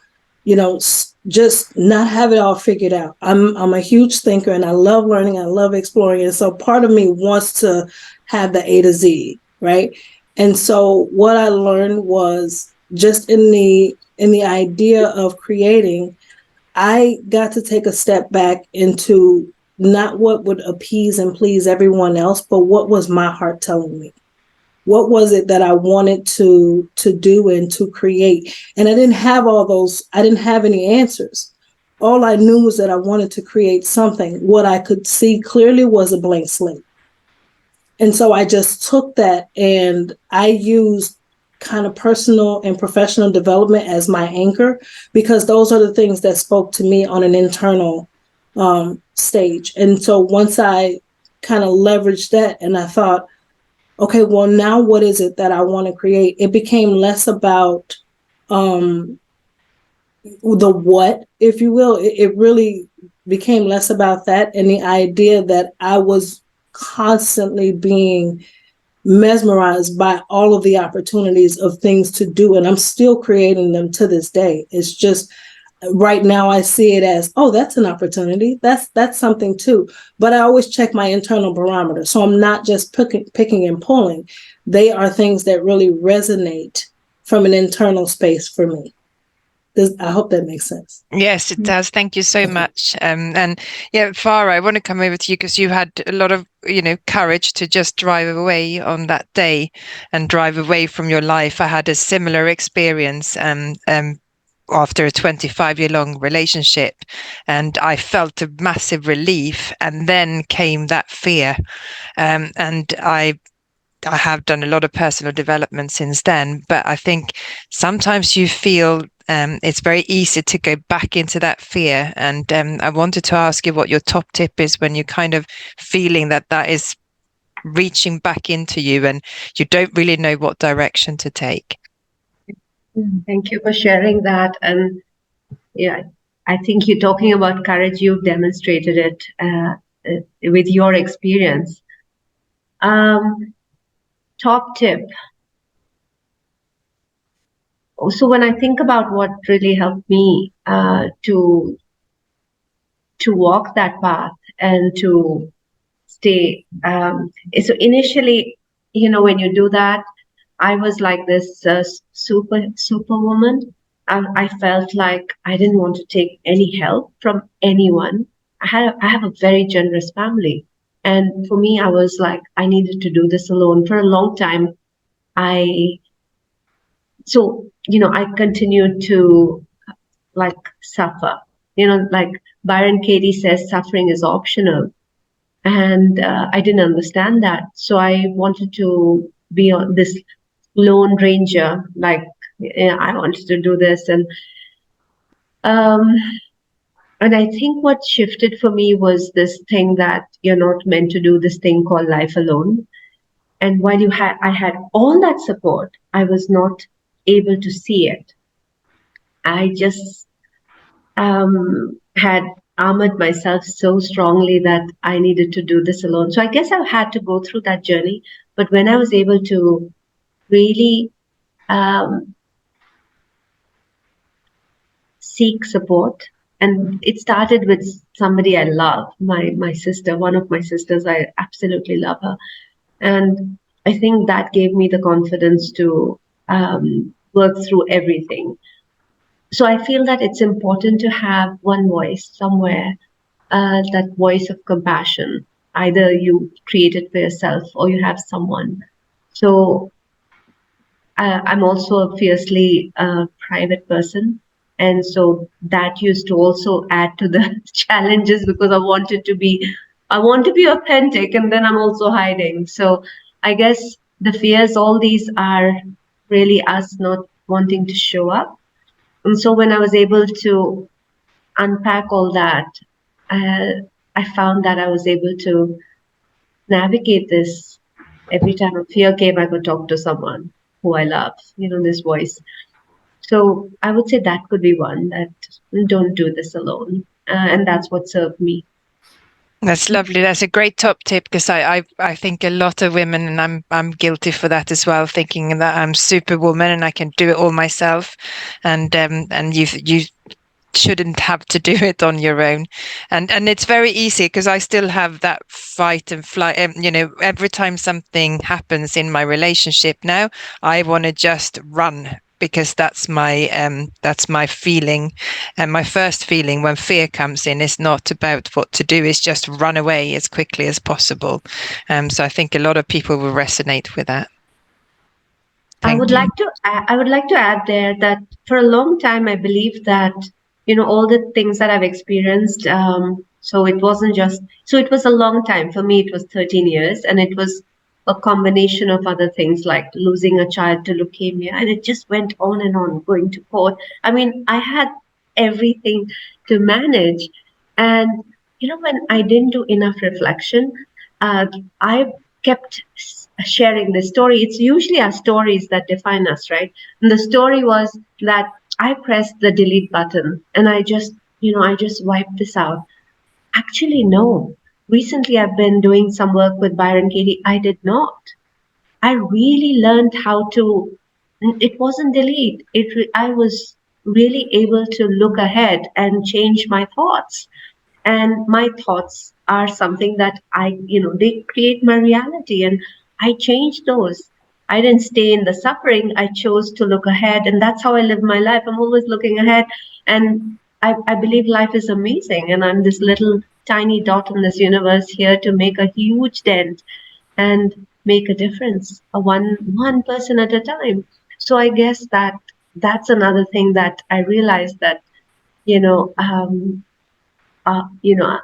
just not have it all figured out. I'm a huge thinker and I love learning. I love exploring. And so part of me wants to have the A to Z, right? And so what I learned was just in the idea of creating, I got to take a step back into not what would appease and please everyone else, but what was my heart telling me? What was it that I wanted to do and to create? And I didn't have I didn't have any answers. All I knew was that I wanted to create something. What I could see clearly was a blank slate. And so I just took that and I used kind of personal and professional development as my anchor, because those are the things that spoke to me on an internal stage. And so once I kind of leveraged that and I thought, okay, well, now what is it that I want to create? It became less about the what, if you will. It really became less about that and the idea that I was constantly being mesmerized by all of the opportunities of things to do. And I'm still creating them to this day. It's just right now I see it as, oh, that's an opportunity. That's something too. But I always check my internal barometer. So I'm not just picking and pulling. They are things that really resonate from an internal space for me. I hope that makes sense. Yes, it does. Thank you so much. And yeah, Farah, I want to come over to you because you had a lot of, courage to just drive away on that day and drive away from your life. I had a similar experience after a 25-year-long relationship, and I felt a massive relief, and then came that fear. And I have done a lot of personal development since then, but I think sometimes you feel it's very easy to go back into that fear. And I wanted to ask you what your top tip is when you're kind of feeling that is reaching back into you and you don't really know what direction to take. Thank you for sharing that. And yeah, I think you're talking about courage. You've demonstrated it with your experience. Top tip. So when I think about what really helped me to walk that path and to stay, so initially, when you do that, I was like this superwoman. I felt like I didn't want to take any help from anyone. I have a very generous family, and for me, I was like, I needed to do this alone for a long time. I continued to suffer. Like Byron Katie says, suffering is optional. And I didn't understand that. So I wanted to be on this lone ranger, I wanted to do this. And I think what shifted for me was this thing that you're not meant to do this thing called life alone. And while I had all that support, I was not able to see it. I just had armored myself so strongly that I needed to do this alone. So I guess I've had to go through that journey. But when I was able to really seek support, and it started with somebody I love, my sister, one of my sisters, I absolutely love her. And I think that gave me the confidence to work through everything. So I feel that it's important to have one voice somewhere, that voice of compassion. either you create it for yourself or you have someone. So I'm also a fiercely private person. And so that used to also add to the challenges, because I want to be authentic, and then I'm also hiding. So I guess the fears, all these are really us not wanting to show up. And so when I was able to unpack all that, I found that I was able to navigate this. Every time a fear came, I could talk to someone who I love, this voice. So I would say that could be one, that don't do this alone. And that's what served me. That's lovely. That's a great top tip, because I think a lot of women, and I'm guilty for that as well, thinking that I'm superwoman and I can do it all myself, and you shouldn't have to do it on your own, and it's very easy, because I still have that fight and flight. Every time something happens in my relationship now, I want to just run, because that's my feeling, and my first feeling when fear comes in is not about what to do, it's just run away as quickly as possible. So I think a lot of people will resonate with that. I would like to add there that for a long time I believed that all the things that I've experienced. So it wasn't just. So it was a long time for me. It was 13 years, and it was a combination of other things, like losing a child to leukemia, and it just went on and on, going to court. I mean, I had everything to manage, and when I didn't do enough reflection, I kept sharing the story. It's usually our stories that define us, right? And the story was that I pressed the delete button and I just wiped this out. Actually, no. Recently, I've been doing some work with Byron Katie. I did not. I really learned how to. It wasn't delete. I was really able to look ahead and change my thoughts. And my thoughts are something that they create my reality, and I changed those. I didn't stay in the suffering. I chose to look ahead, and that's how I live my life. I'm always looking ahead, and I believe life is amazing, and I'm this little tiny dot in this universe here to make a huge dent and make a difference, one person at a time. So I guess that's another thing that I realized, that uh, you know,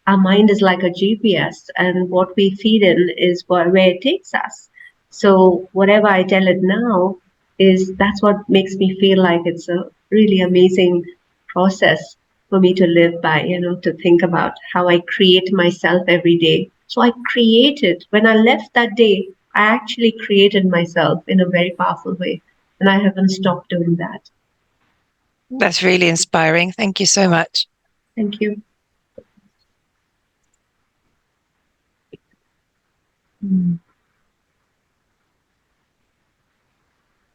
our mind is like a GPS, and what we feed in is where it takes us. So whatever I tell it now that's what makes me feel like it's a really amazing process for me to live by, to think about how I create myself every day. So I created, when I left that day, I actually created myself in a very powerful way, and I haven't stopped doing that. That's really inspiring. Thank you so much. Thank you.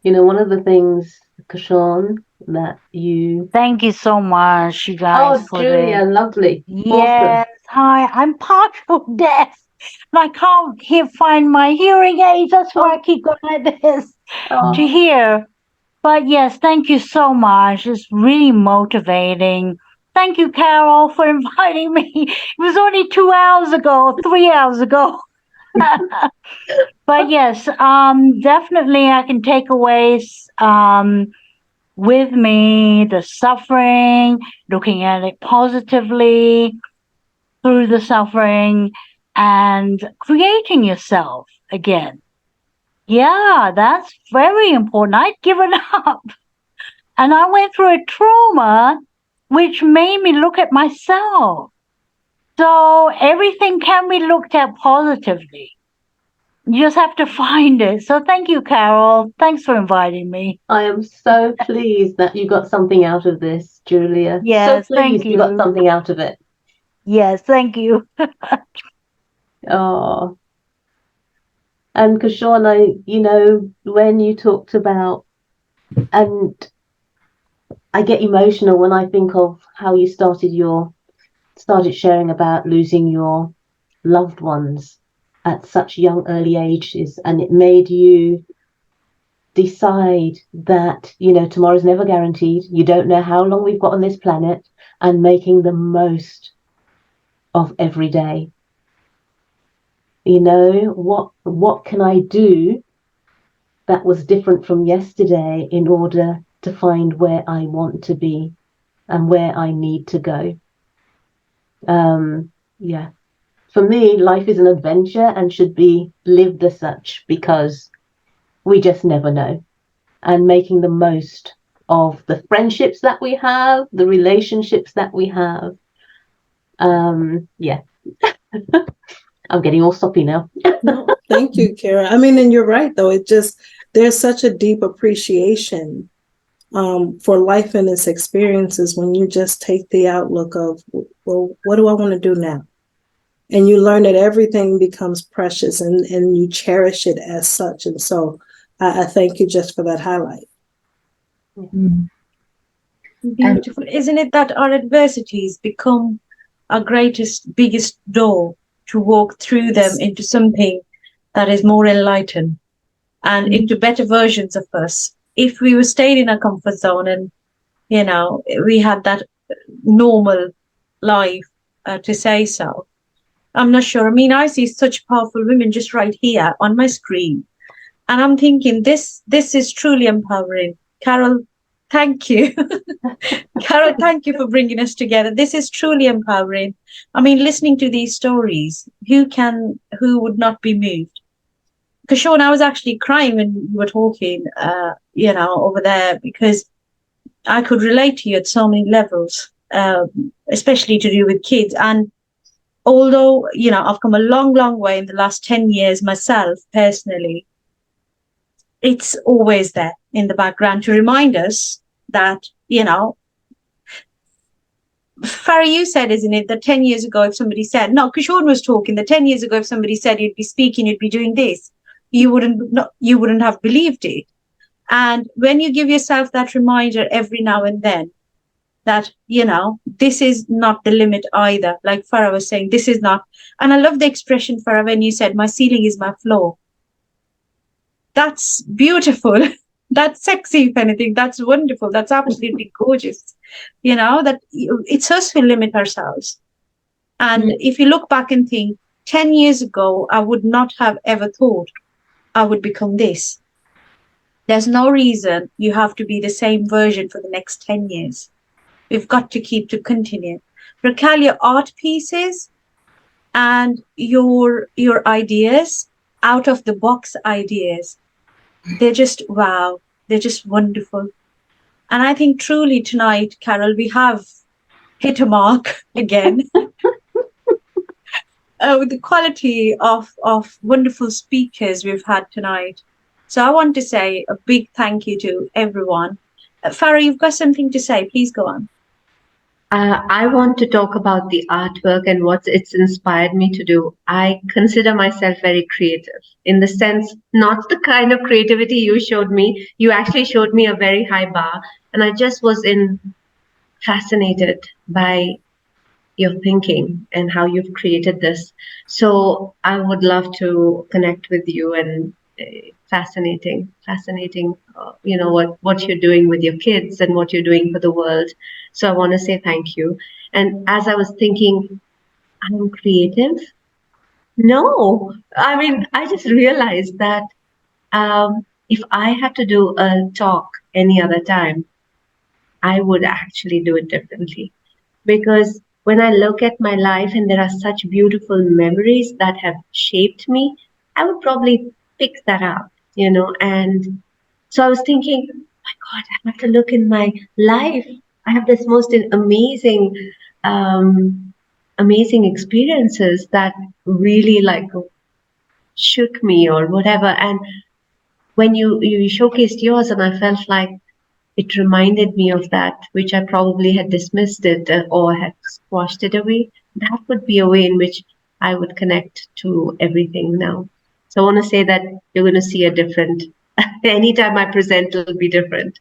One of the things, Kashan, that you... Thank you so much, you guys. Oh, Julia, lovely. Yes. Awesome. Hi, I'm partial deaf. I can't find my hearing aids. That's why I keep going like this to hear. But yes, thank you so much. It's really motivating. Thank you, Carol, for inviting me. It was only 2 hours ago, 3 hours ago. But yes, definitely I can take away with me the suffering, looking at it positively through the suffering, and creating yourself again. Yeah, that's very important. I'd given up. And I went through a trauma which made me look at myself. So everything can be looked at positively. You just have to find it. So thank you, Carol. Thanks for inviting me. I am so pleased that you got something out of this, Julia. Yes, so pleased you got something out of it. Yes, thank you. Oh. And Kashan, when you talked about, and I get emotional when I think of how you started sharing about losing your loved ones at such young early ages, and it made you decide that tomorrow's never guaranteed. You don't know how long we've got on this planet, and making the most of every day. You know, what can I do that was different from yesterday in order to find where I want to be and where I need to go? Yeah. For me, life is an adventure and should be lived as such, because we just never know. And making the most of the friendships that we have, the relationships that we have. Yeah. I'm getting all soppy now. No, thank you, Kara. I mean, and you're right, though. There's such a deep appreciation for life and its experiences when you just take the outlook of, well, what do I want to do now? And you learn that everything becomes precious, and you cherish it as such. And so I thank you just for that highlight. Beautiful. Isn't it that our adversities become our biggest door to walk through them into something that is more enlightened and into better versions of us? If we were stayed in our comfort zone and, you know, we had that normal life, to say so, I'm not sure. I mean, I see such powerful women just right here on my screen, and I'm thinking this is truly empowering. Carol, thank you. Carol, thank you for bringing us together. This is truly empowering. I mean, listening to these stories, who would not be moved? Because Sean, I was actually crying when you were talking, you know, over there, because I could relate to you at so many levels, especially to do with kids. And although, you know, I've come a long, long way in the last 10 years myself, personally, it's always there in the background to remind us that, you know, Farah, you said, isn't it, that 10 years ago, if somebody said, no, Kishore was talking, that 10 years ago, if somebody said you'd be speaking, you'd be doing this, you wouldn't have believed it. And when you give yourself that reminder every now and then that, you know, this is not the limit either. Like Farah was saying, this is not. And I love the expression, Farah, when you said, my ceiling is my floor. That's beautiful. That's sexy, if anything. That's wonderful. That's absolutely gorgeous. You know, that it's us who limit ourselves. And if you look back and think, 10 years ago, I would not have ever thought I would become this. There's no reason you have to be the same version for the next 10 years. We've got to continue. Raquel, your art pieces and your ideas, out of the box ideas, they're just wow. They're just wonderful. And I think truly tonight, Carol, we have hit a mark again. With the quality of wonderful speakers we've had tonight. So I want to say a big thank you to everyone. Farah, you've got something to say. Please go on. I want to talk about the artwork and what it's inspired me to do. I consider myself very creative, in the sense, not the kind of creativity you showed me. You actually showed me a very high bar, and I just was fascinated by your thinking and how you've created this. So I would love to connect with you, and fascinating, you know, what you're doing with your kids and what you're doing for the world. So I want to say thank you. And as I was thinking, I'm creative? No, I mean, I just realized that if I had to do a talk any other time, I would actually do it differently. Because when I look at my life and there are such beautiful memories that have shaped me, I would probably pick that up, you know. And so I was thinking, my God, I have to look in my life. I have this most amazing, amazing experiences that really like shook me or whatever. And when you showcased yours, and I felt like it reminded me of that, which I probably had dismissed it or had squashed it away. That would be a way in which I would connect to everything now. So I want to say that you're going to see a different, anytime I present, it'll be different.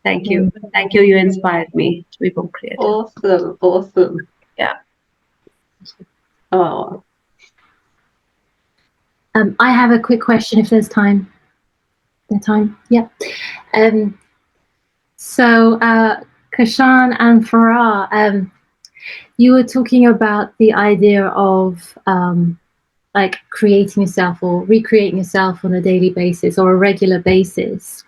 Thank you. Thank you. You inspired me to be more creative. Awesome. Yeah. Oh. I have a quick question if there's time. Yeah. So Kashan and Farah, you were talking about the idea of like creating yourself or recreating yourself on a daily basis or a regular basis,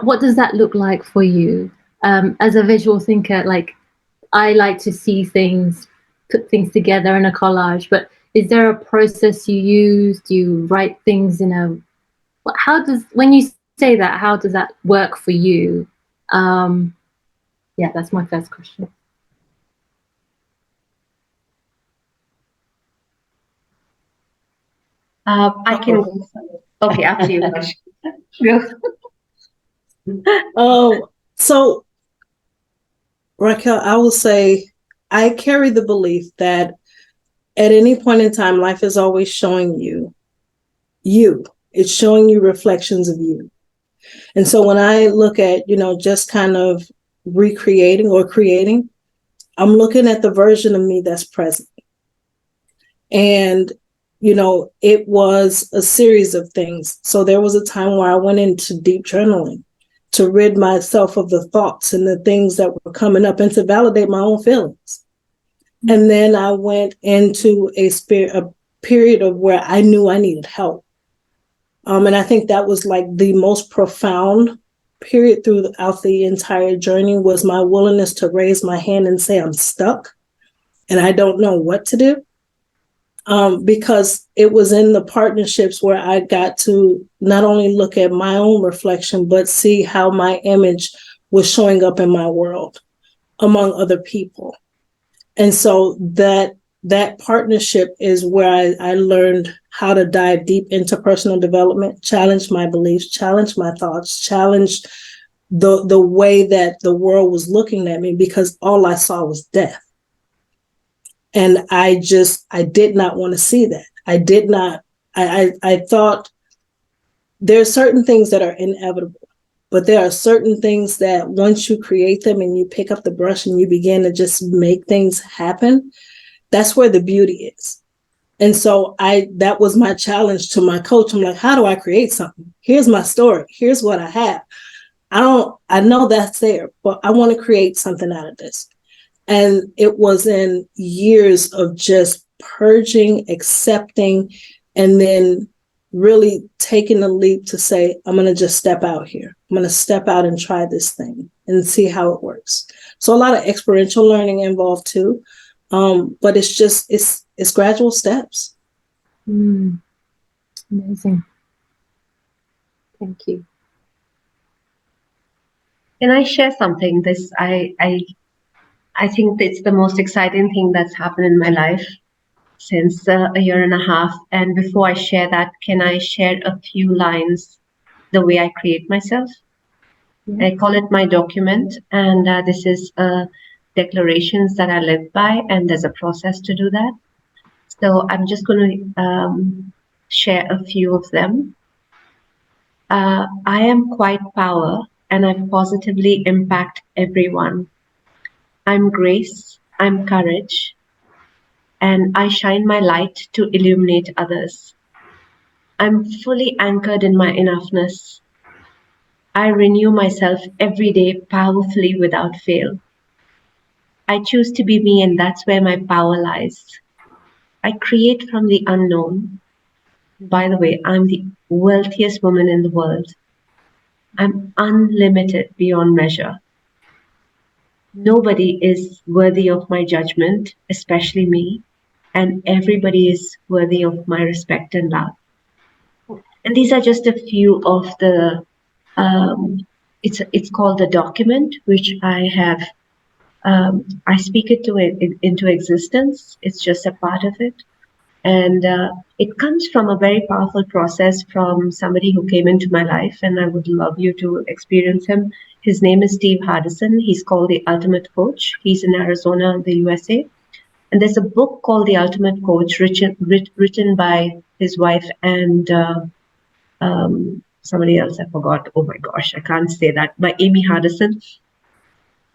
what does that look like for you? As a visual thinker, like I like to see things, put things together in a collage, but is there a process you use? Do you write things in a, when you say that, how does that work for you? Yeah, that's my first question. I can. Okay, after you. So Raquel, I will say I carry the belief that at any point in time, life is always showing you. It's showing you reflections of you. And so when I look at, just kind of recreating or creating, I'm looking at the version of me that's present. And, it was a series of things. So there was a time where I went into deep journaling to rid myself of the thoughts and the things that were coming up and to validate my own feelings. And then I went into a period of where I knew I needed help. And I think that was like the most profound period throughout the entire journey was my willingness to raise my hand and say, I'm stuck and I don't know what to do. Because it was in the partnerships where I got to not only look at my own reflection, but see how my image was showing up in my world among other people. And so that partnership is where I learned how to dive deep into personal development, challenge my beliefs, challenge my thoughts, challenge the way that the world was looking at me, because all I saw was death. And I did not want to see that. I thought there are certain things that are inevitable, but there are certain things that once you create them and you pick up the brush and you begin to just make things happen, that's where the beauty is. And so that was my challenge to my coach. I'm like, how do I create something? Here's my story. Here's what I have. I know that's there, but I want to create something out of this. And it was in years of just purging, accepting, and then really taking the leap to say, I'm going to just step out here. I'm going to step out and try this thing and see how it works. So a lot of experiential learning involved too. But it's gradual steps. Amazing. Thank you. Can I share something? I think it's the most exciting thing that's happened in my life since a year and a half. And before I share that, can I share a few lines the way I create myself? Yeah. I call it my document. And this is declarations that I live by. And there's a process to do that. So I'm just going to share a few of them. I am quite power and I positively impact everyone. I'm grace, I'm courage, and I shine my light to illuminate others. I'm fully anchored in my enoughness. I renew myself every day powerfully without fail. I choose to be me, and that's where my power lies. I create from the unknown. By the way, I'm the wealthiest woman in the world. I'm unlimited beyond measure. Nobody is worthy of my judgment, especially me, and everybody is worthy of my respect and love. And these are just a few of the, it's called the document, which I have, I speak it into existence. It's just a part of it. And it comes from a very powerful process from somebody who came into my life, and I would love you to experience him. His name is Steve Hardison. He's called the Ultimate Coach. He's in Arizona, the USA. And there's a book called The Ultimate Coach, written by his wife and somebody else, I forgot. Oh my gosh, I can't say that. By Amy Hardison.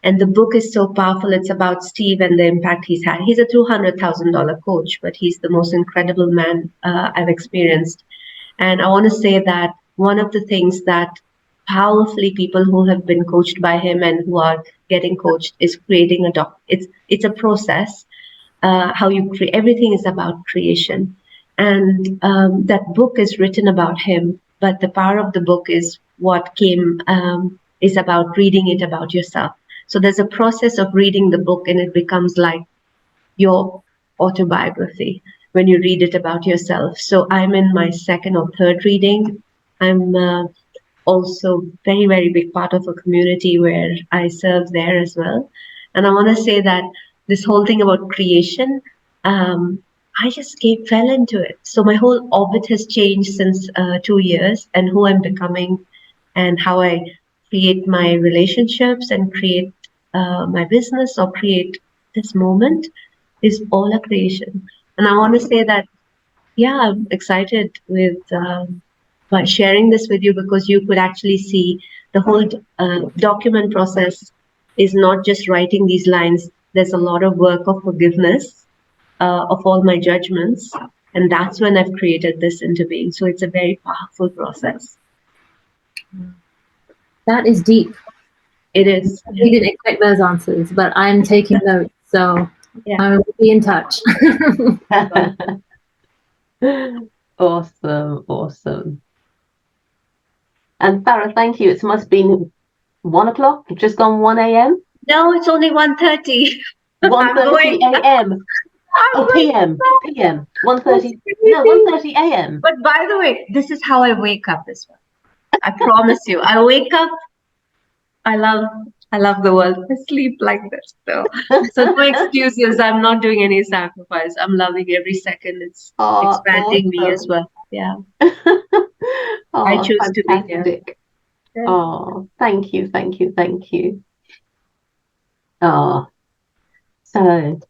And the book is so powerful. It's about Steve and the impact he's had. He's a $200,000 coach, but he's the most incredible man I've experienced. And I want to say that one of the things that powerfully people who have been coached by him and who are getting coached is creating it's a process how you create. Everything is about creation. And that book is written about him, but the power of the book is what came, is about reading it about yourself. So there's a process of reading the book, and it becomes like your autobiography when you read it about yourself. So I'm in my second or third reading. I'm also very, very big part of a community where I serve there as well. And I want to say that this whole thing about creation, I just fell into it. So my whole orbit has changed since 2 years, and who I'm becoming and how I create my relationships and create my business or create this moment is all a creation. And I want to say that, yeah, I'm excited with by sharing this with you, because you could actually see the whole document process is not just writing these lines. There's a lot of work of forgiveness of all my judgments. And that's when I've created this into being. So it's a very powerful process. That is deep. It is. We didn't expect those answers, but I'm taking notes. So yeah. I will be in touch. Awesome, awesome. And Farah, thank you. It must be 1 o'clock, just gone 1 a.m. No, it's only 1:30. 1:30 a.m. Oh, p.m. 1:30. No, 1:30 a.m. But by the way, this is how I wake up as well. I promise you. I wake up. I love the world. I sleep like this. So no excuses. I'm not doing any sacrifice. I'm loving every second. It's expanding me as well. Yeah. I choose fantastic. to be here. Yeah. Oh, thank you, thank you, thank you. Oh, so,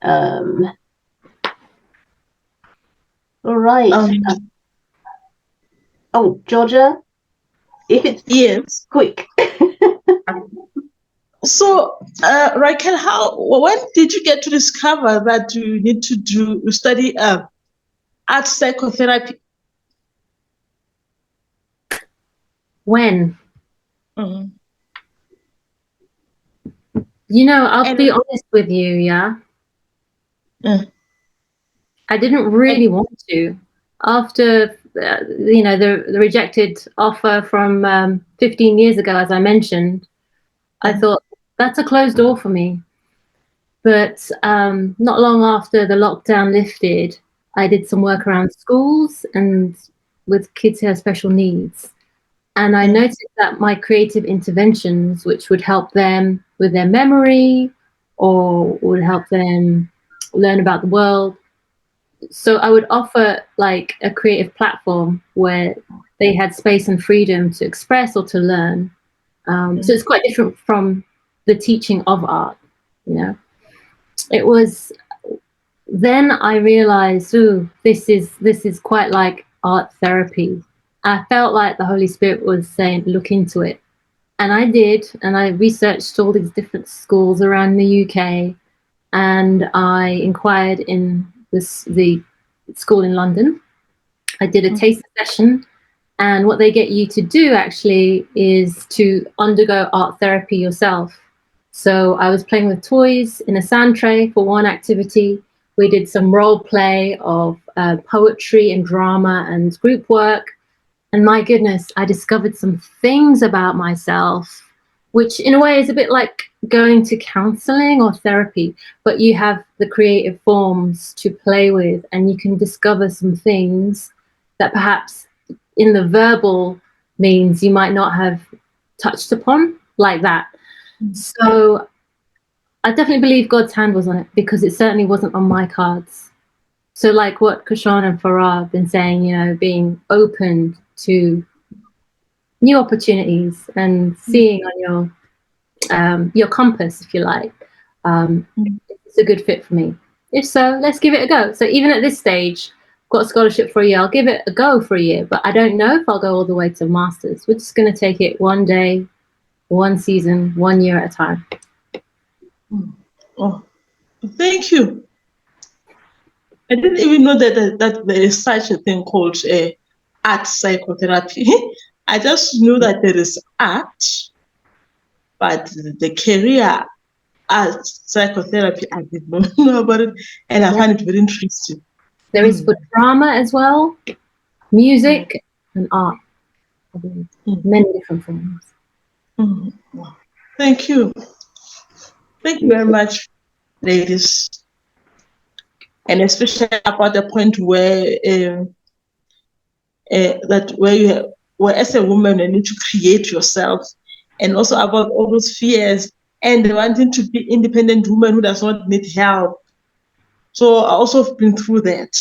all right. Oh, Georgia, if it's yes, quick. So, Raquel, when did you get to discover that you need to study art psychotherapy? When? Mm-hmm. You know, I'll be honest with you, yeah? I didn't really want to. After, you know, the rejected offer from 15 years ago, as I mentioned, I thought, that's a closed door for me. But not long after the lockdown lifted, I did some work around schools and with kids who have special needs. And I noticed that my creative interventions, which would help them with their memory or would help them learn about the world. So I would offer like a creative platform where they had space and freedom to express or to learn. So it's quite different from the teaching of art, you know. It was then I realized, ooh, this is quite like art therapy. I felt like the Holy Spirit was saying, look into it. And I did, and I researched all these different schools around the UK, and I inquired in the school in London. I did a taster session, and what they get you to do actually is to undergo art therapy yourself. So I was playing with toys in a sand tray for one activity. We did some role play of poetry and drama and group work. And my goodness, I discovered some things about myself, which in a way is a bit like going to counseling or therapy, but you have the creative forms to play with, and you can discover some things that perhaps in the verbal means you might not have touched upon like that. So I definitely believe God's hand was on it, because it certainly wasn't on my cards. So like what Kaushalya and Farah have been saying, you know, being open to new opportunities and seeing on your compass, if you like, it's a good fit for me. If so, let's give it a go. So even at this stage, I've got a scholarship for a year. I'll give it a go for a year, but I don't know if I'll go all the way to masters. We're just going to take it one day, one season, 1 year at a time. Oh, thank you. I didn't even know that there is such a thing called art psychotherapy. I just knew that there is art, but the career psychotherapy. I did not know about it, and I find it very interesting. There is for drama as well, music and art. Many different forms. Thank you. Thank you very much, ladies. And especially about the point where where as a woman you need to create yourself, and also about all those fears and wanting to be independent woman who does not need help. So I also have been through that.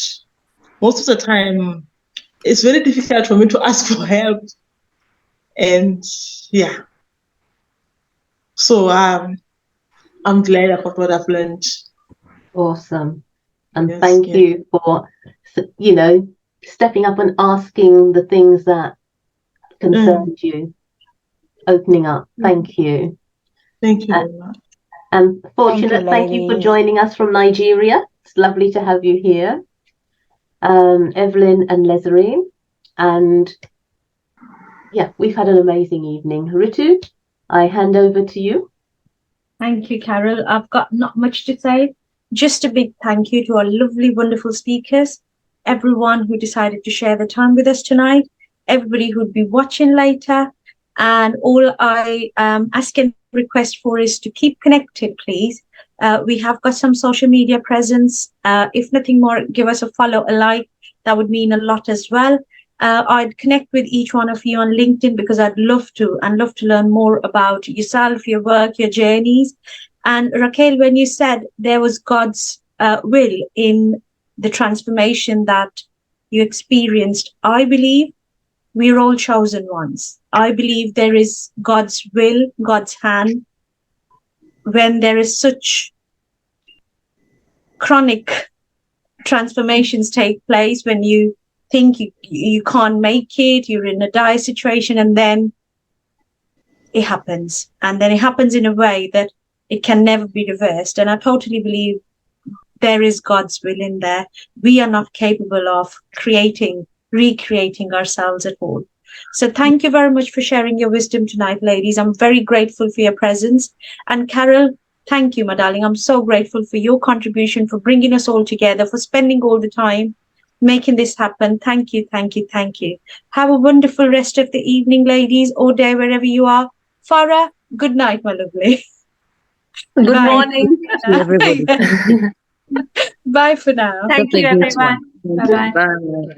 Most of the time, it's very difficult for me to ask for help. And yeah. So I'm glad about what I've learned. Awesome. And thank you for, stepping up and asking the things that concerned you, opening up. Thank you. Thank you very much. And Fortunate, thank you for joining us from Nigeria. It's lovely to have you here. Evelyn and Lesarine. And yeah, we've had an amazing evening. Ritu, I hand over to you. Thank you, Carol. I've got not much to say. Just a big thank you to our lovely, wonderful speakers, everyone who decided to share their time with us tonight, everybody who'd be watching later. And all I ask and request for is to keep connected, please. We have got some social media presence. If nothing more, give us a follow, a like. That would mean a lot as well. I'd connect with each one of you on LinkedIn because I'd love to learn more about yourself, your work, your journeys. And Raquel, when you said there was God's will in the transformation that you experienced, I believe we're all chosen ones. I believe there is God's will, God's hand. When there is such chronic transformations take place, when you think you can't make it, you're in a dire situation, and then it happens. And then it happens in a way that it can never be reversed. And I totally believe there is God's will in there. We are not capable of recreating ourselves at all. So thank you very much for sharing your wisdom tonight, ladies. I'm very grateful for your presence. And Carol, thank you, my darling. I'm so grateful for your contribution, for bringing us all together, for spending all the time making this happen. Thank you, thank you, thank you. Have a wonderful rest of the evening, ladies, or day, wherever you are. Farah, good night, my lovely. Good morning, everybody. Bye for now. Thank you, everyone. Bye-bye. Bye.